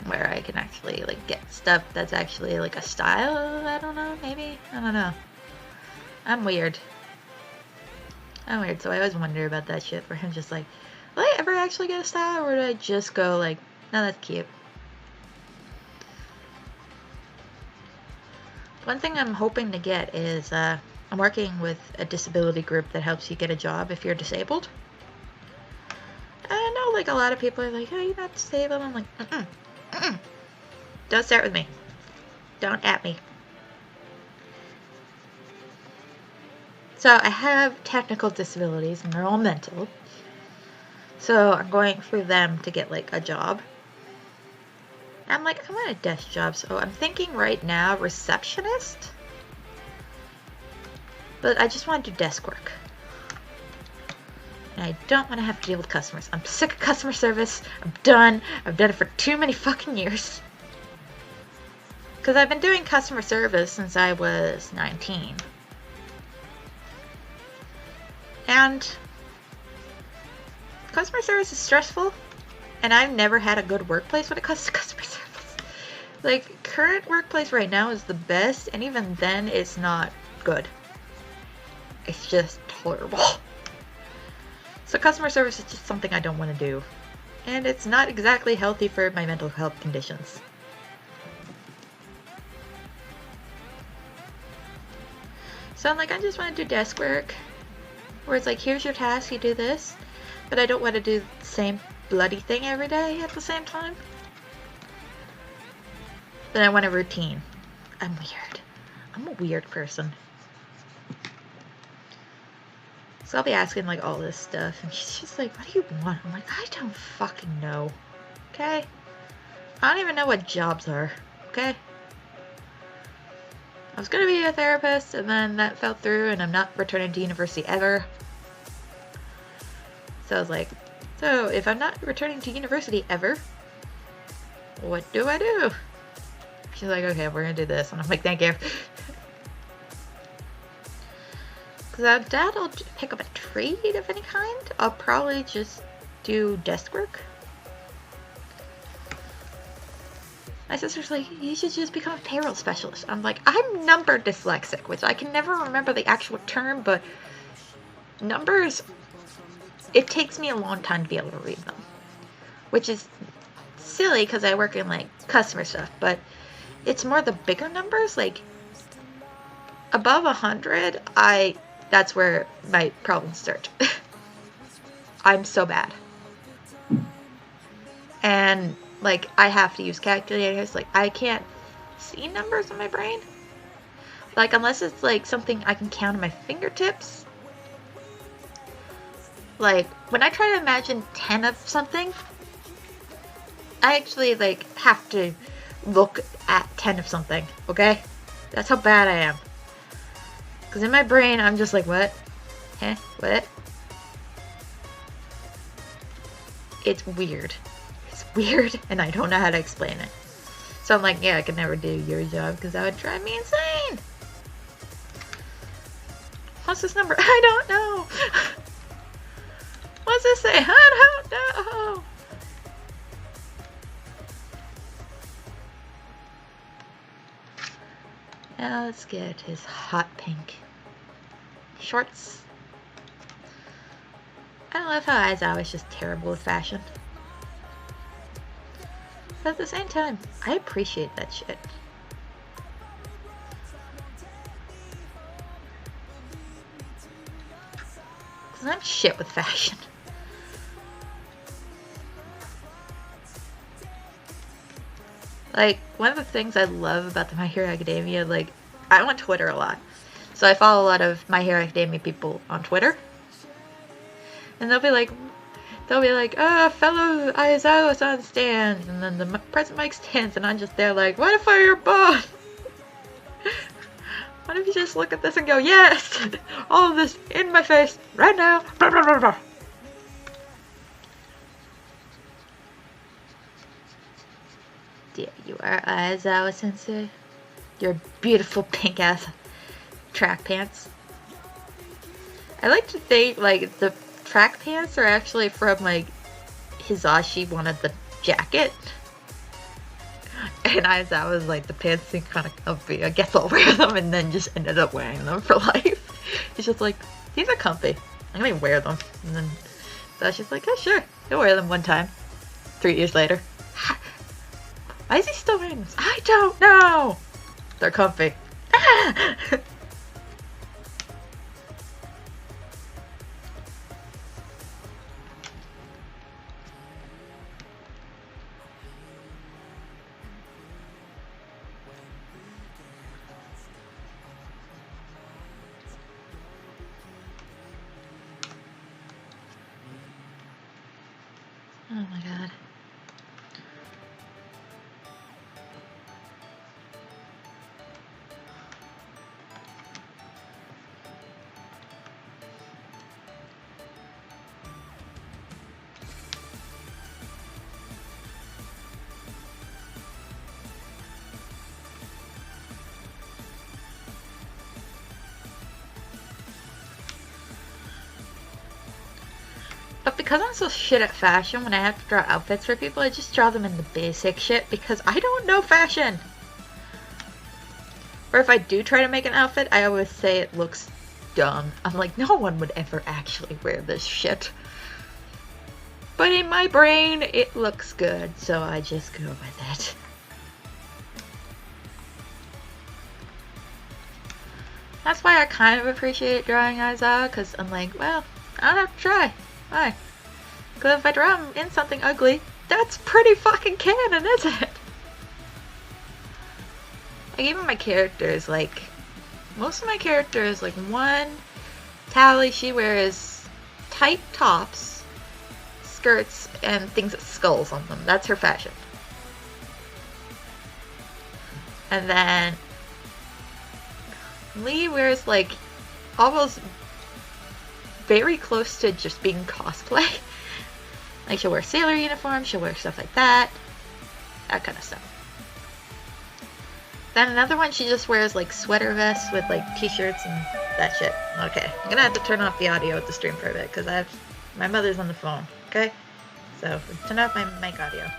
where I I can actually like get stuff that's actually like a style. I don't know, maybe? I don't know. I'm weird. So I always wonder about that shit where I'm just like, will I ever actually get a style, or do I just go like, no, that's cute? One thing I'm hoping to get is, I'm working with a disability group that helps you get a job if you're disabled. And I know like a lot of people are like, oh, you're not disabled. I'm like, Don't start with me. Don't at me. So I have technical disabilities and they're all mental. So I'm going through them to get like a job. I'm like, I want a desk job, so I'm thinking right now receptionist. But I just want to do desk work. And I don't want to have to deal with customers. I'm sick of customer service. I'm done. I've done it for too many fucking years. Because I've been doing customer service since I was 19. And customer service is stressful. And I've never had a good workplace when it comes to customer service. Like, current workplace right now is the best, and even then it's not good. It's just horrible. So customer service is just something I don't want to do. And it's not exactly healthy for my mental health conditions. So I'm like, I just want to do desk work. Where it's like, here's your task, you do this. But I don't want to do the same bloody thing every day at the same time. But I want a routine. I'm weird. I'm a weird person. So I'll be asking like all this stuff, and she's just like, what do you want? I'm like, I don't fucking know. Okay? I don't even know what jobs are. Okay? I was gonna be a therapist, and then that fell through, and I'm not returning to university ever. So I was like, so if I'm not returning to university ever, what do I do? She's like, okay, we're gonna do this. And I'm like, thank you. Because I doubt I'll pick up a trade of any kind. I'll probably just do desk work. My sister's like, you should just become a payroll specialist. I'm like, I'm number dyslexic, which I can never remember the actual term, but numbers, it takes me a long time to be able to read them. Which is silly because I work in like customer stuff, but it's more the bigger numbers, like above 100, that's where my problems start. I'm so bad. And like I have to use calculators, like I can't see numbers in my brain. Like unless it's like something I can count on my fingertips. Like when I try to imagine 10 of something, I actually like have to look at 10 of something, okay? That's how bad I am. Because in my brain, I'm just like, what? Huh? What? It's weird. It's weird, and I don't know how to explain it. So I'm like, yeah, I could never do your job because that would drive me insane. What's this number? I don't know. What's this say? I don't know. Now let's get his hot pink shorts. I love how Aizawa is just terrible with fashion. But at the same time, I appreciate that shit. Because I'm shit with fashion. Like, one of the things I love about the My Hero Academia, like, I'm on Twitter a lot. So I follow a lot of My Hero Academia people on Twitter. And they'll be like, fellow Aizawa's on stands. And then the present mic stands, and I'm just there like, what if I your boss? What if you just look at this and go, yes! All of this in my face, right now. Blah, blah, blah, blah. There you are, Aizawa sensei. Your beautiful pink ass track pants. I like to think like the track pants are actually from like Hisashi wanted the jacket. And Aizawa was like, the pants seem kind of comfy. I guess I'll wear them, and then just ended up wearing them for life. He's just like, these are comfy. I'm gonna wear them. And then so she's like, oh sure, he'll wear them one time. 3 years later. Why is he still wearing them? I don't know! They're comfy. Oh my god. But because I'm so shit at fashion, when I have to draw outfits for people, I just draw them in the basic shit because I don't know fashion. Or if I do try to make an outfit, I always say it looks dumb. I'm like, no one would ever actually wear this shit. But in my brain, it looks good, so I just go with it. That's why I kind of appreciate drawing Aizawa, because I'm like, well, I don't have to try. Why? Because if I draw him in something ugly, that's pretty fucking canon, isn't it? Like, even my characters, like, most of my characters, like, Tally, she wears tight tops, skirts, and things with skulls on them. That's her fashion. And then Lee wears, like, almost very close to just being cosplay. Like, she'll wear sailor uniforms, she'll wear stuff like that. That kind of stuff. Then another one, she just wears, like, sweater vests with, like, t-shirts and that shit. Okay, I'm gonna have to turn off the audio at the stream for a bit, because my mother's on the phone, okay? So, turn off my mic audio.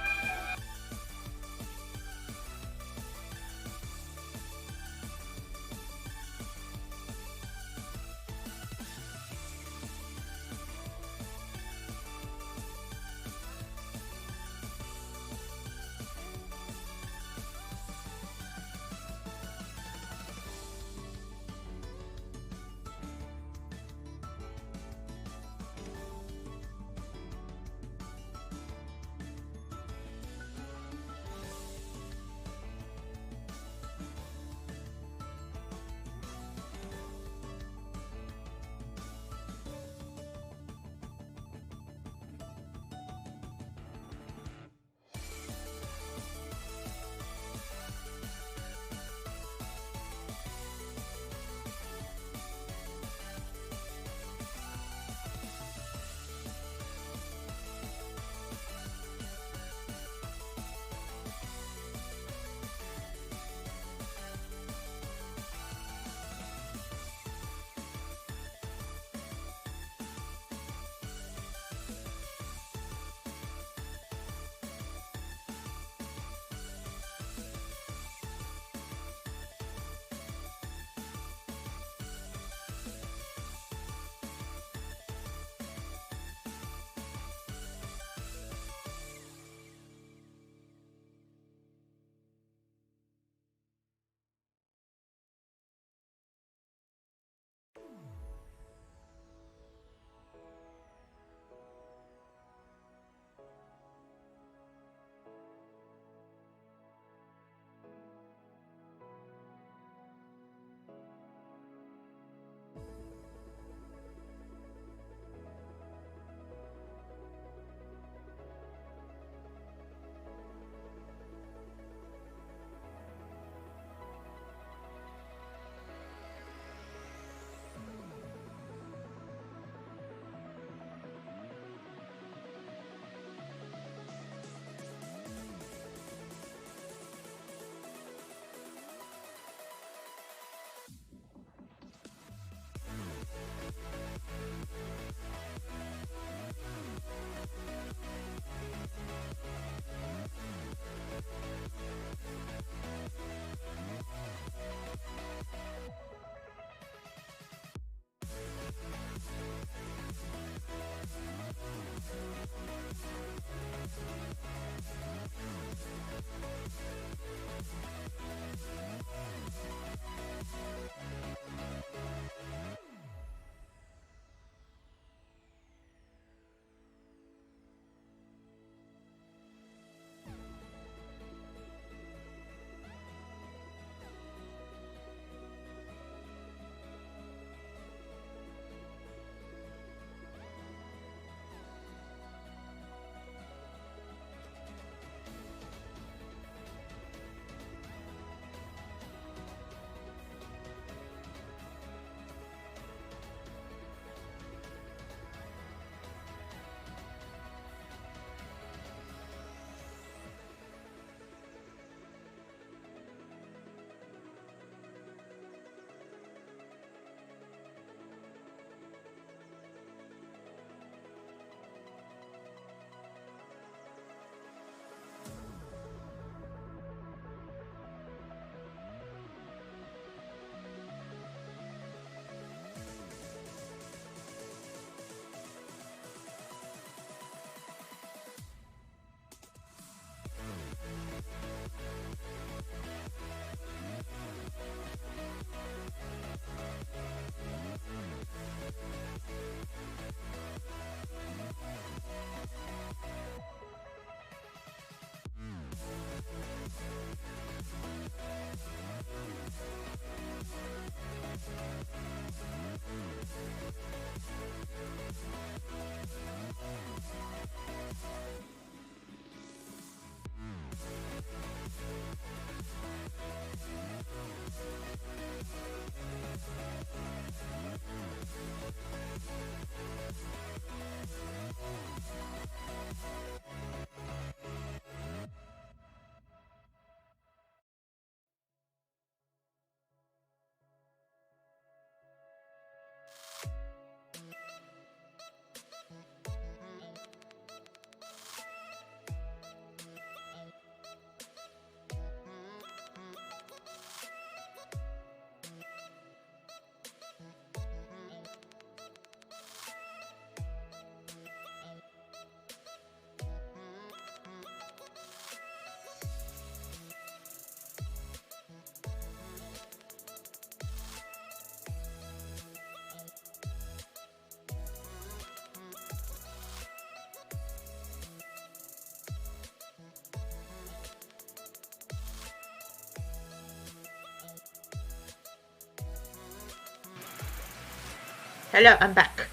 Hello, I'm back.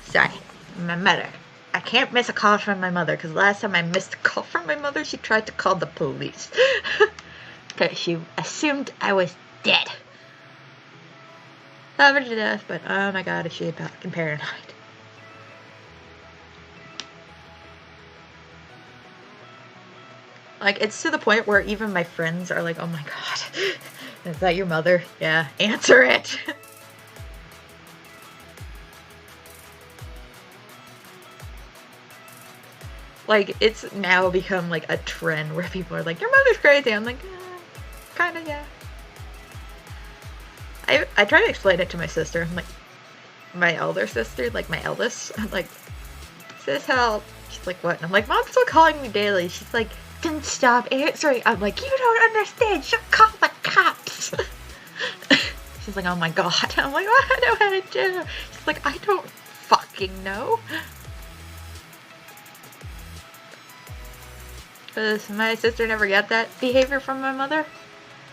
Sorry, my mother. I can't miss a call from my mother because last time I missed a call from my mother, she tried to call the police. Because she assumed I was dead. Love her to death, but oh my god, is she fucking paranoid. Like, it's to the point where even my friends are like, oh my god, is that your mother? Yeah, answer it! Like, it's now become like a trend where people are like, your mother's crazy. I'm like, kinda, yeah. I try to explain it to my sister. I'm like, my elder sister, like my eldest. I'm like, sis, help. She's like, what? And I'm like, mom's still calling me daily. She's like, then stop answering. I'm like, you don't understand. She'll call the cops. She's like, oh my god. I'm like, what do I do? She's like, I don't fucking know. Because my sister never got that behavior from my mother.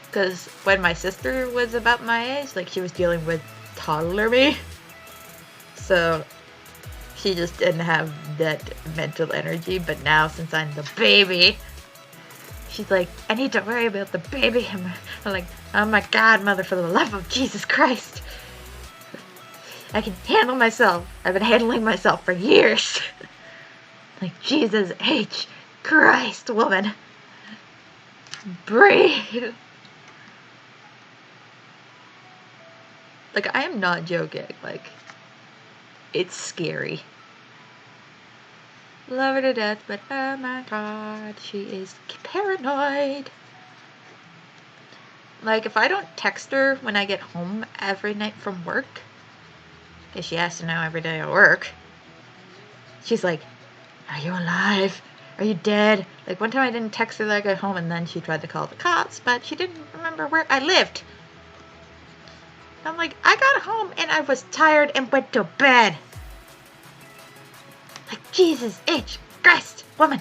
Because when my sister was about my age, like, she was dealing with toddler me. So she just didn't have that mental energy. But now, since I'm the baby, she's like, I need to worry about the baby. I'm like, oh my god, mother, for the love of Jesus Christ. I can handle myself. I've been handling myself for years. Like, Jesus H. Christ, woman. Breathe. Like, I am not joking. Like, it's scary. Love her to death, but oh my god, she is paranoid. Like, if I don't text her when I get home every night from work, because she has to know every day I work, she's like, are you alive? Are you dead? Like, one time I didn't text her that I got home, and then she tried to call the cops, but she didn't remember where I lived. I'm like, I got home and I was tired and went to bed. Like, Jesus H. Christ, woman.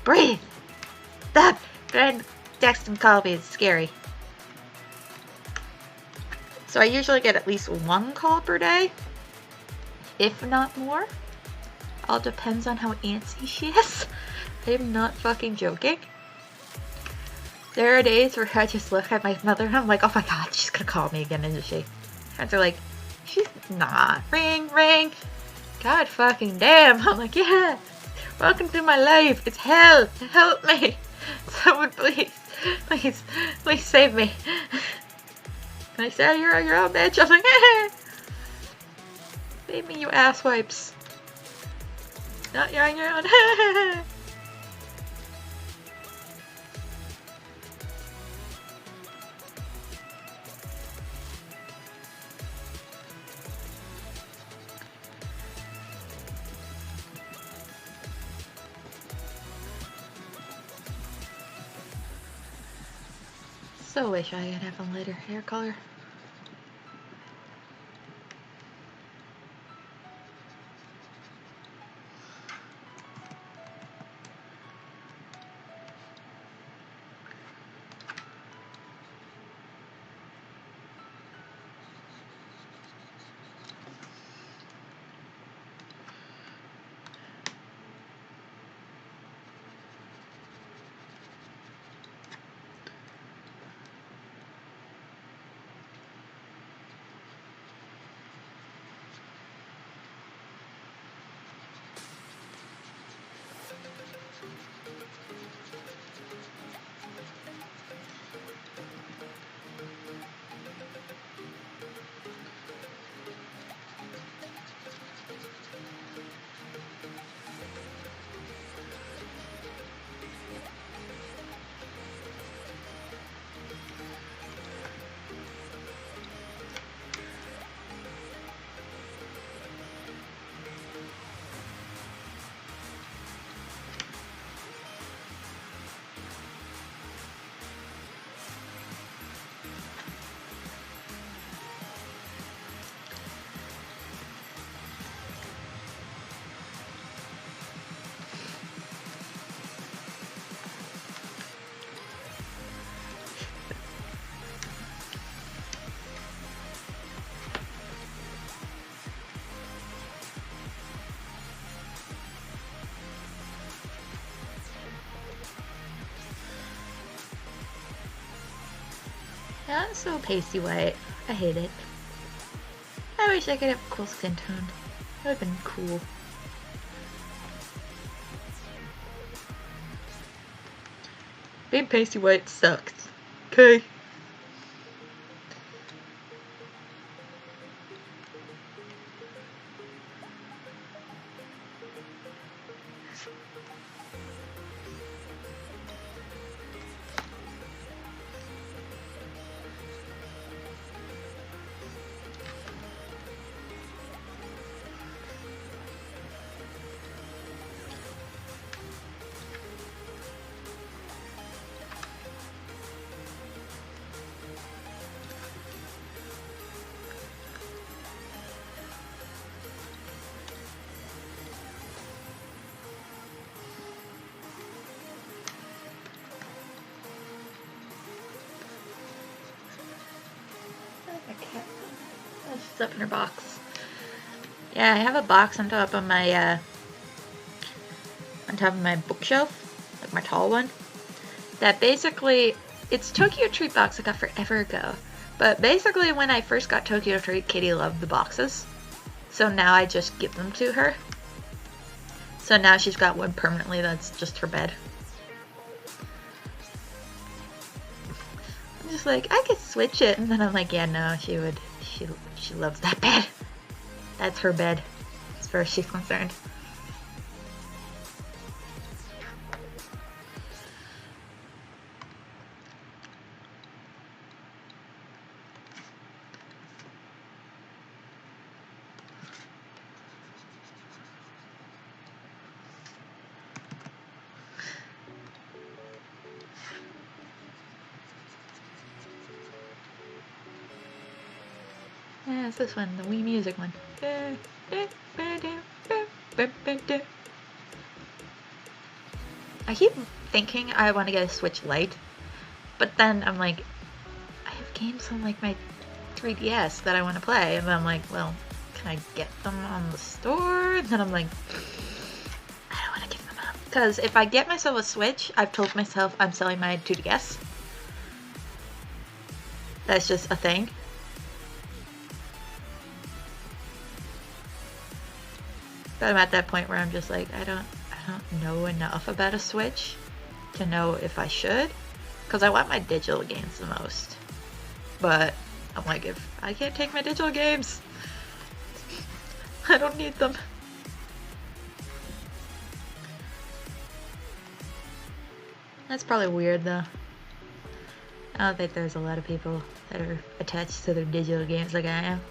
Breathe. Stop. Then text and call me. It's scary. So I usually get at least one call per day, if not more. All depends on how antsy she is. I'm not fucking joking. There are days where I just look at my mother and I'm like, oh my god, she's gonna call me again, isn't she? Friends are like, she's not. Ring, ring. God fucking damn. I'm like, yeah. Welcome to my life. It's hell. Help me. Someone please. Please. Please save me. And I say, you're on your own, bitch. I'm like, save me, you asswipes. Not you're on your own. So wish I could have a lighter hair color. Yeah, I'm so pasty white. I hate it. I wish I could have a cool skin tone. That would have been cool. Being pasty white sucks. Okay. She's up in her box. Yeah, I have a box on top of my bookshelf, like my tall one. That basically, it's Tokyo Treat box I got forever ago. But basically, when I first got Tokyo Treat, Kitty loved the boxes, so now I just give them to her. So now she's got one permanently that's just her bed. I'm just like, I could switch it, and then I'm like, yeah, no, she would. She loves that bed. That's her bed, as far as she's concerned. Yeah, it's this one, the Wii Music one. I keep thinking I want to get a Switch Lite, but then I'm like, I have games on like my 3DS that I want to play, and then I'm like, well, can I get them on the store? And then I'm like, I don't want to give them up. Because if I get myself a Switch, I've told myself I'm selling my 2DS. That's just a thing. But I'm at that point where I'm just like, I don't know enough about a Switch to know if I should, because I want my digital games the most. But I'm like, if I can't take my digital games, I don't need them. That's probably weird though. I don't think there's a lot of people that are attached to their digital games like I am.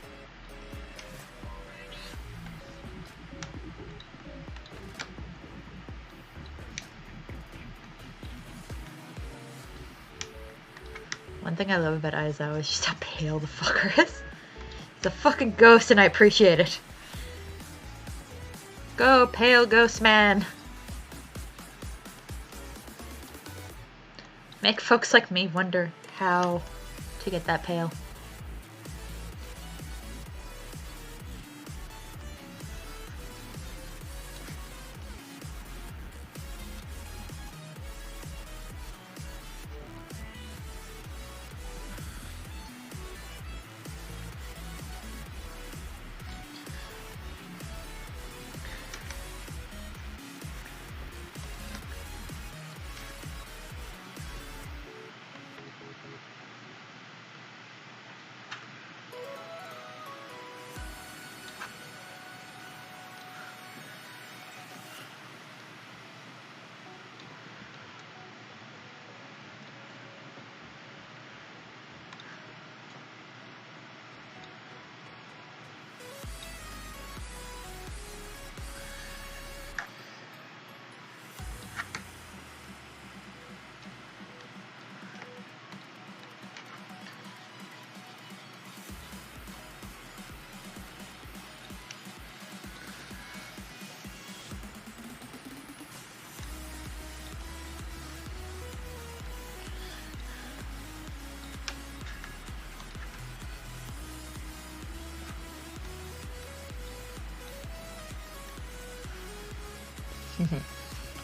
One thing I love about Aizawa is just how pale the fucker is. He's a fucking ghost and I appreciate it. Go, pale ghost man. Make folks like me wonder how to get that pale.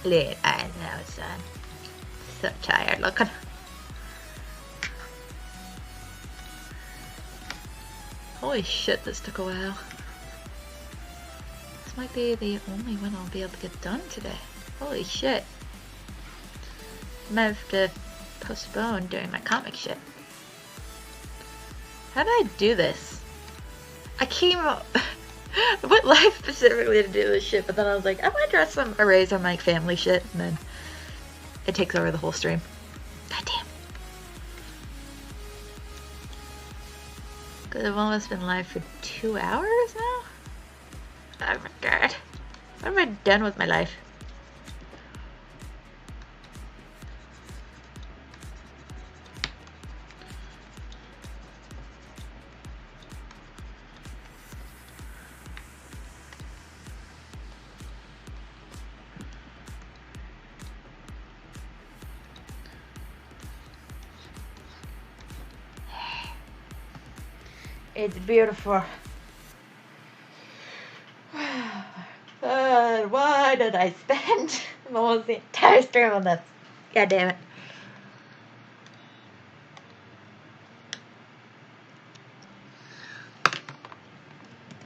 Late eyes now, son. So tired looking. Holy shit, this took a while. This might be the only one I'll be able to get done today. Holy shit. I might have to postpone doing my comic shit. How did I do this? I came up... I put live specifically to do this shit, but then I was like, I'm gonna draw some arrays on my family shit, and then it takes over the whole stream. God damn. Because I've almost been live for 2 hours now? Oh my god. What have I done with my life? It's beautiful. Why did I spend almost the entire stream on this? God damn it.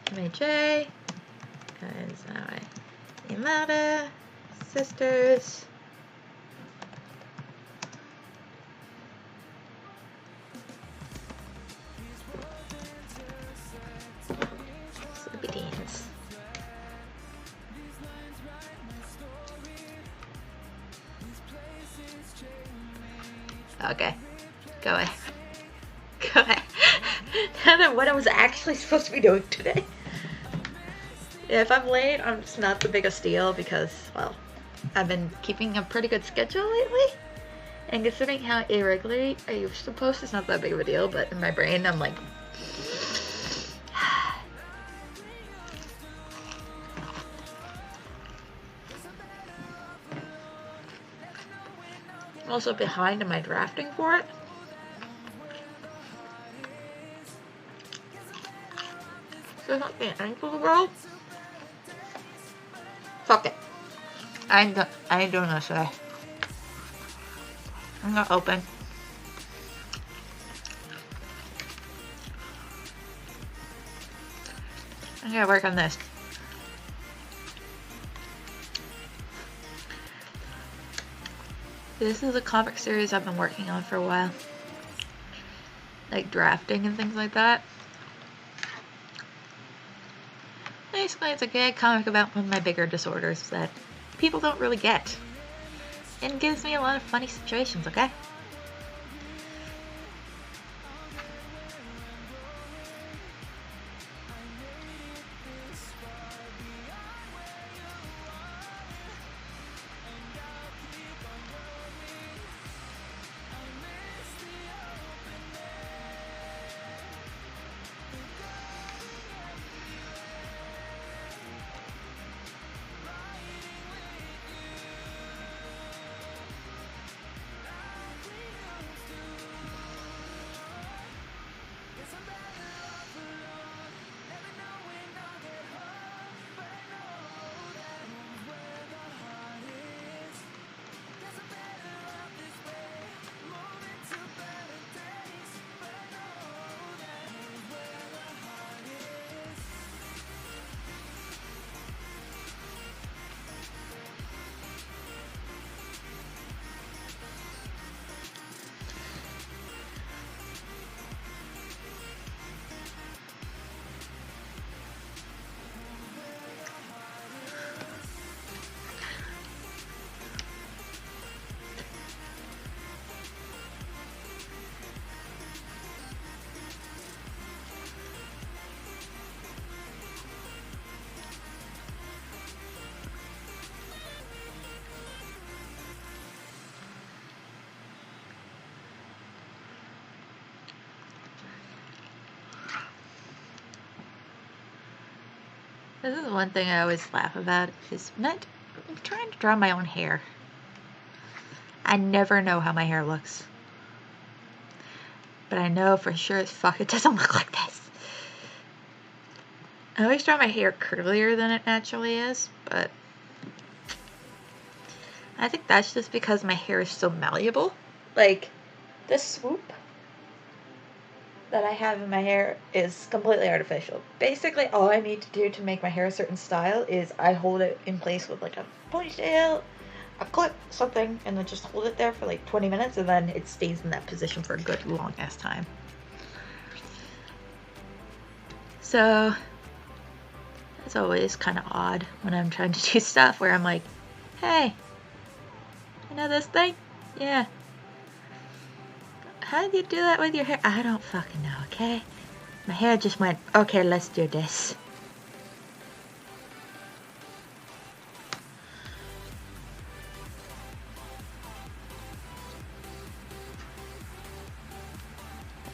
MJ, Aizawa, Yamada, sisters. Sleepy Deans. Okay, go away. Go away. I don't know what I was actually supposed to be doing today. Yeah, if I'm late, it's not the biggest deal because, well, I've been keeping a pretty good schedule lately. And considering how irregularly I used to post, it's not that big of a deal, but in my brain, I'm like... I'm also behind in my drafting for it. So it's not the end of the world. Fuck it. I ain't doing this today. I'm gonna open. I'm gonna work on this. This is a comic series I've been working on for a while. Like drafting and things like that. Basically, it's a gag comic about one of my bigger disorders that people don't really get. And gives me a lot of funny situations, okay? This is one thing I always laugh about, is I'm trying to draw my own hair. I never know how my hair looks. But I know for sure as fuck it doesn't look like this. I always draw my hair curlier than it naturally is, but I think that's just because my hair is so malleable. Like, this swoop that I have in my hair is completely artificial. Basically, all I need to do to make my hair a certain style is I hold it in place with like a ponytail, a clip, something, and then just hold it there for like 20 minutes, and then it stays in that position for a good long ass time. So it's always kind of odd when I'm trying to do stuff where I'm like, hey, you know this thing? Yeah. How did you do that with your hair? I don't fucking know, okay? My hair just went, okay, let's do this.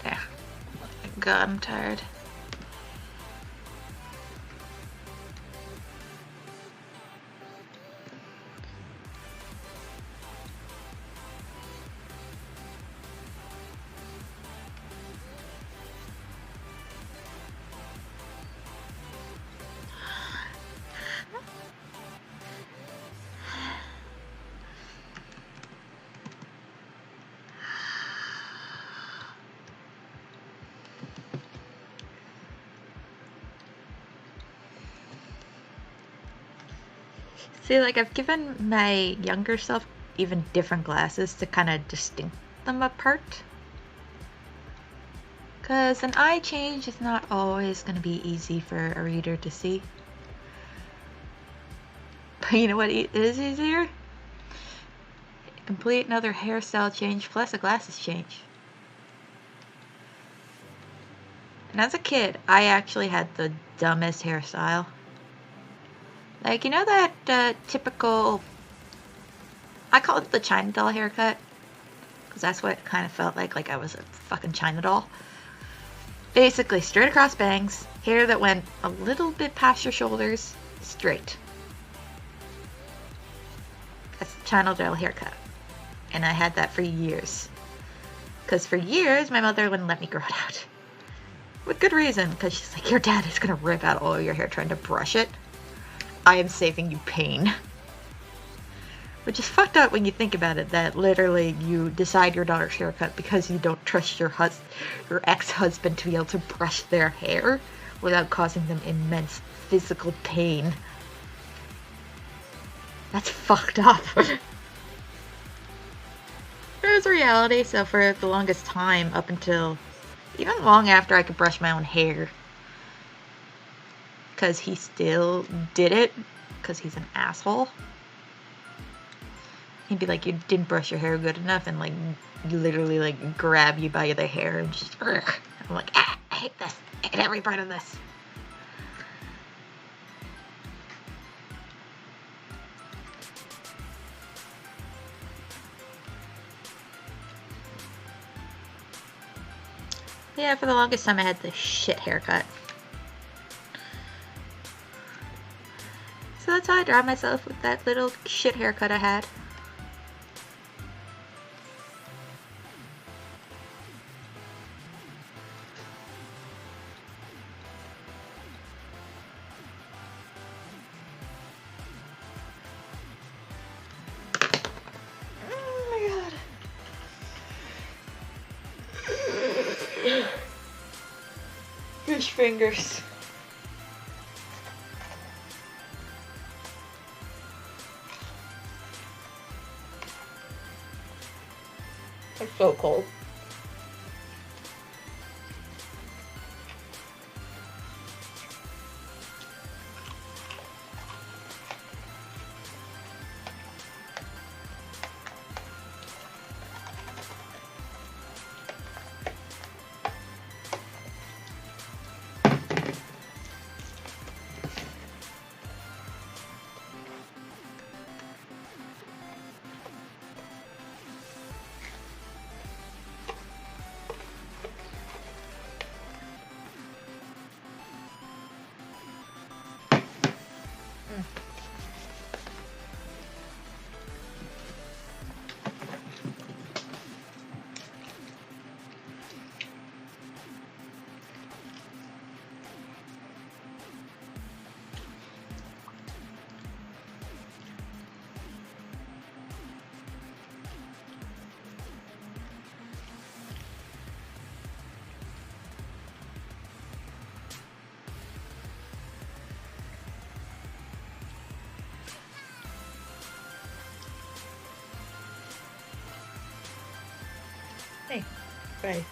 There. God, I'm tired. See, like, I've given my younger self even different glasses to kind of distinct them apart. Because an eye change is not always going to be easy for a reader to see. But you know what is easier? Complete another hairstyle change plus a glasses change. And as a kid, I actually had the dumbest hairstyle. Like, you know that typical, I call it the China doll haircut, because that's what it kind of felt like I was a fucking China doll. Basically, straight across bangs, hair that went a little bit past your shoulders, straight. That's the China doll haircut. And I had that for years. Because for years, my mother wouldn't let me grow it out. With good reason, because she's like, your dad is going to rip out all of your hair trying to brush it. I am saving you pain. Which is fucked up when you think about it, that literally you decide your daughter's haircut because you don't trust your ex-husband to be able to brush their hair without causing them immense physical pain. That's fucked up. There's reality, so for the longest time, up until even long after I could brush my own hair, because he still did it, because he's an asshole. He'd be like, you didn't brush your hair good enough, and like literally like grab you by the hair and just, ugh. I'm like, I hate this. I hate every part of this. Yeah, for the longest time I had this shit haircut. So that's how I draw myself, with that little shit haircut I had. Fish fingers. It's so cold. Hey, bye.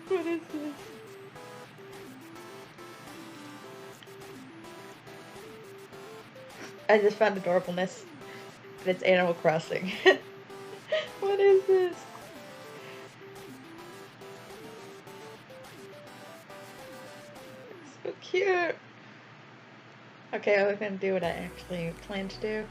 What is this? I just found adorableness. But it's Animal Crossing. What is this? It's so cute. Okay, I was gonna do what I actually planned to do.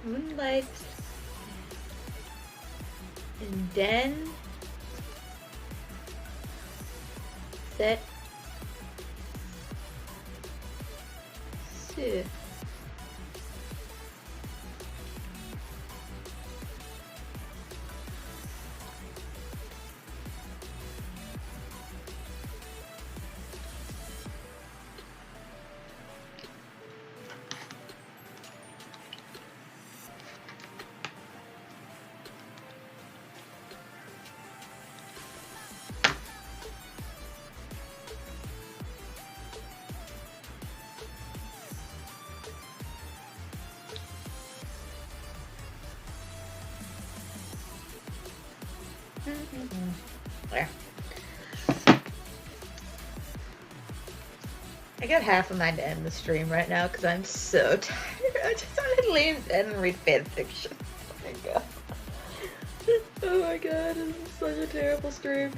Moonlight, and then set two. There. I got half of mine to end the stream right now because I'm so tired. I just want to leave and read fan fiction. Oh my god. Oh my god, this is such a terrible stream.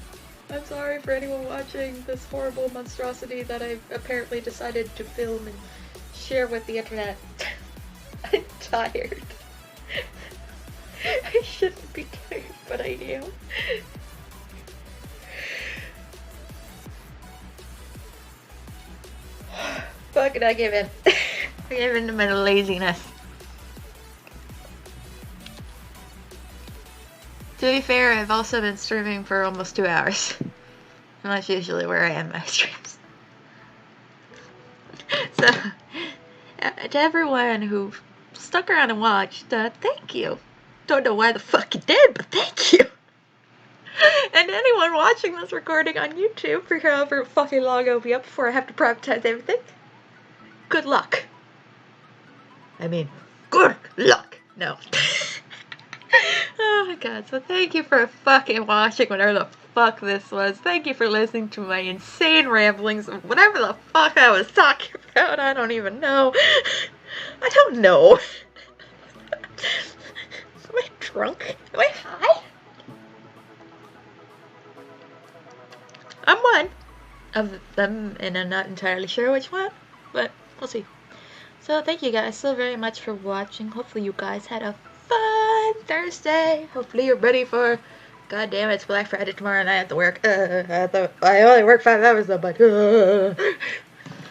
I'm sorry for anyone watching this horrible monstrosity that I've apparently decided to film and share with the internet. I'm tired. I shouldn't be tired, but I am. Fuck it, I give in. I give in to my laziness. To be fair, I've also been streaming for almost 2 hours. And that's usually where I end my streams. So, to everyone who stuck around and watched, thank you. Don't know why the fuck you did, but thank you. And anyone watching this recording on YouTube for however fucking long it'll be up before I have to privatize everything, good luck. I mean, good luck. No. Oh my god, so thank you for fucking watching whatever the fuck this was. Thank you for listening to my insane ramblings of whatever the fuck I was talking about. I don't even know. I don't know. Am I drunk? Am I high? I'm one of them, and I'm not entirely sure which one, but we'll see. So thank you guys so very much for watching. Hopefully you guys had a fun Thursday. Hopefully you're ready for, god damn it, it's Black Friday tomorrow and I have to work. I only work 5 hours though, but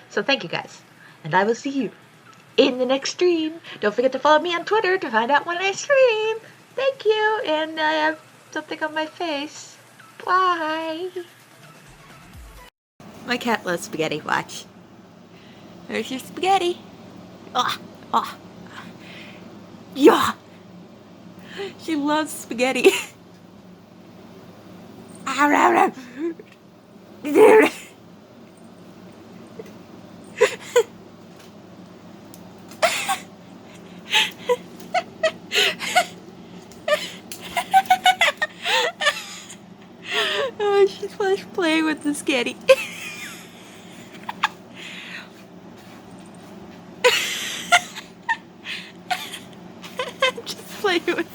so thank you guys, and I will see you in the next stream. Don't forget to follow me on Twitter to find out when I stream. Thank you, and I have something on my face. Bye. My cat loves spaghetti. Watch. There's your spaghetti. Ah, ah. Yeah. She loves spaghetti. Oh, she's playing with the spaghetti. Just playing with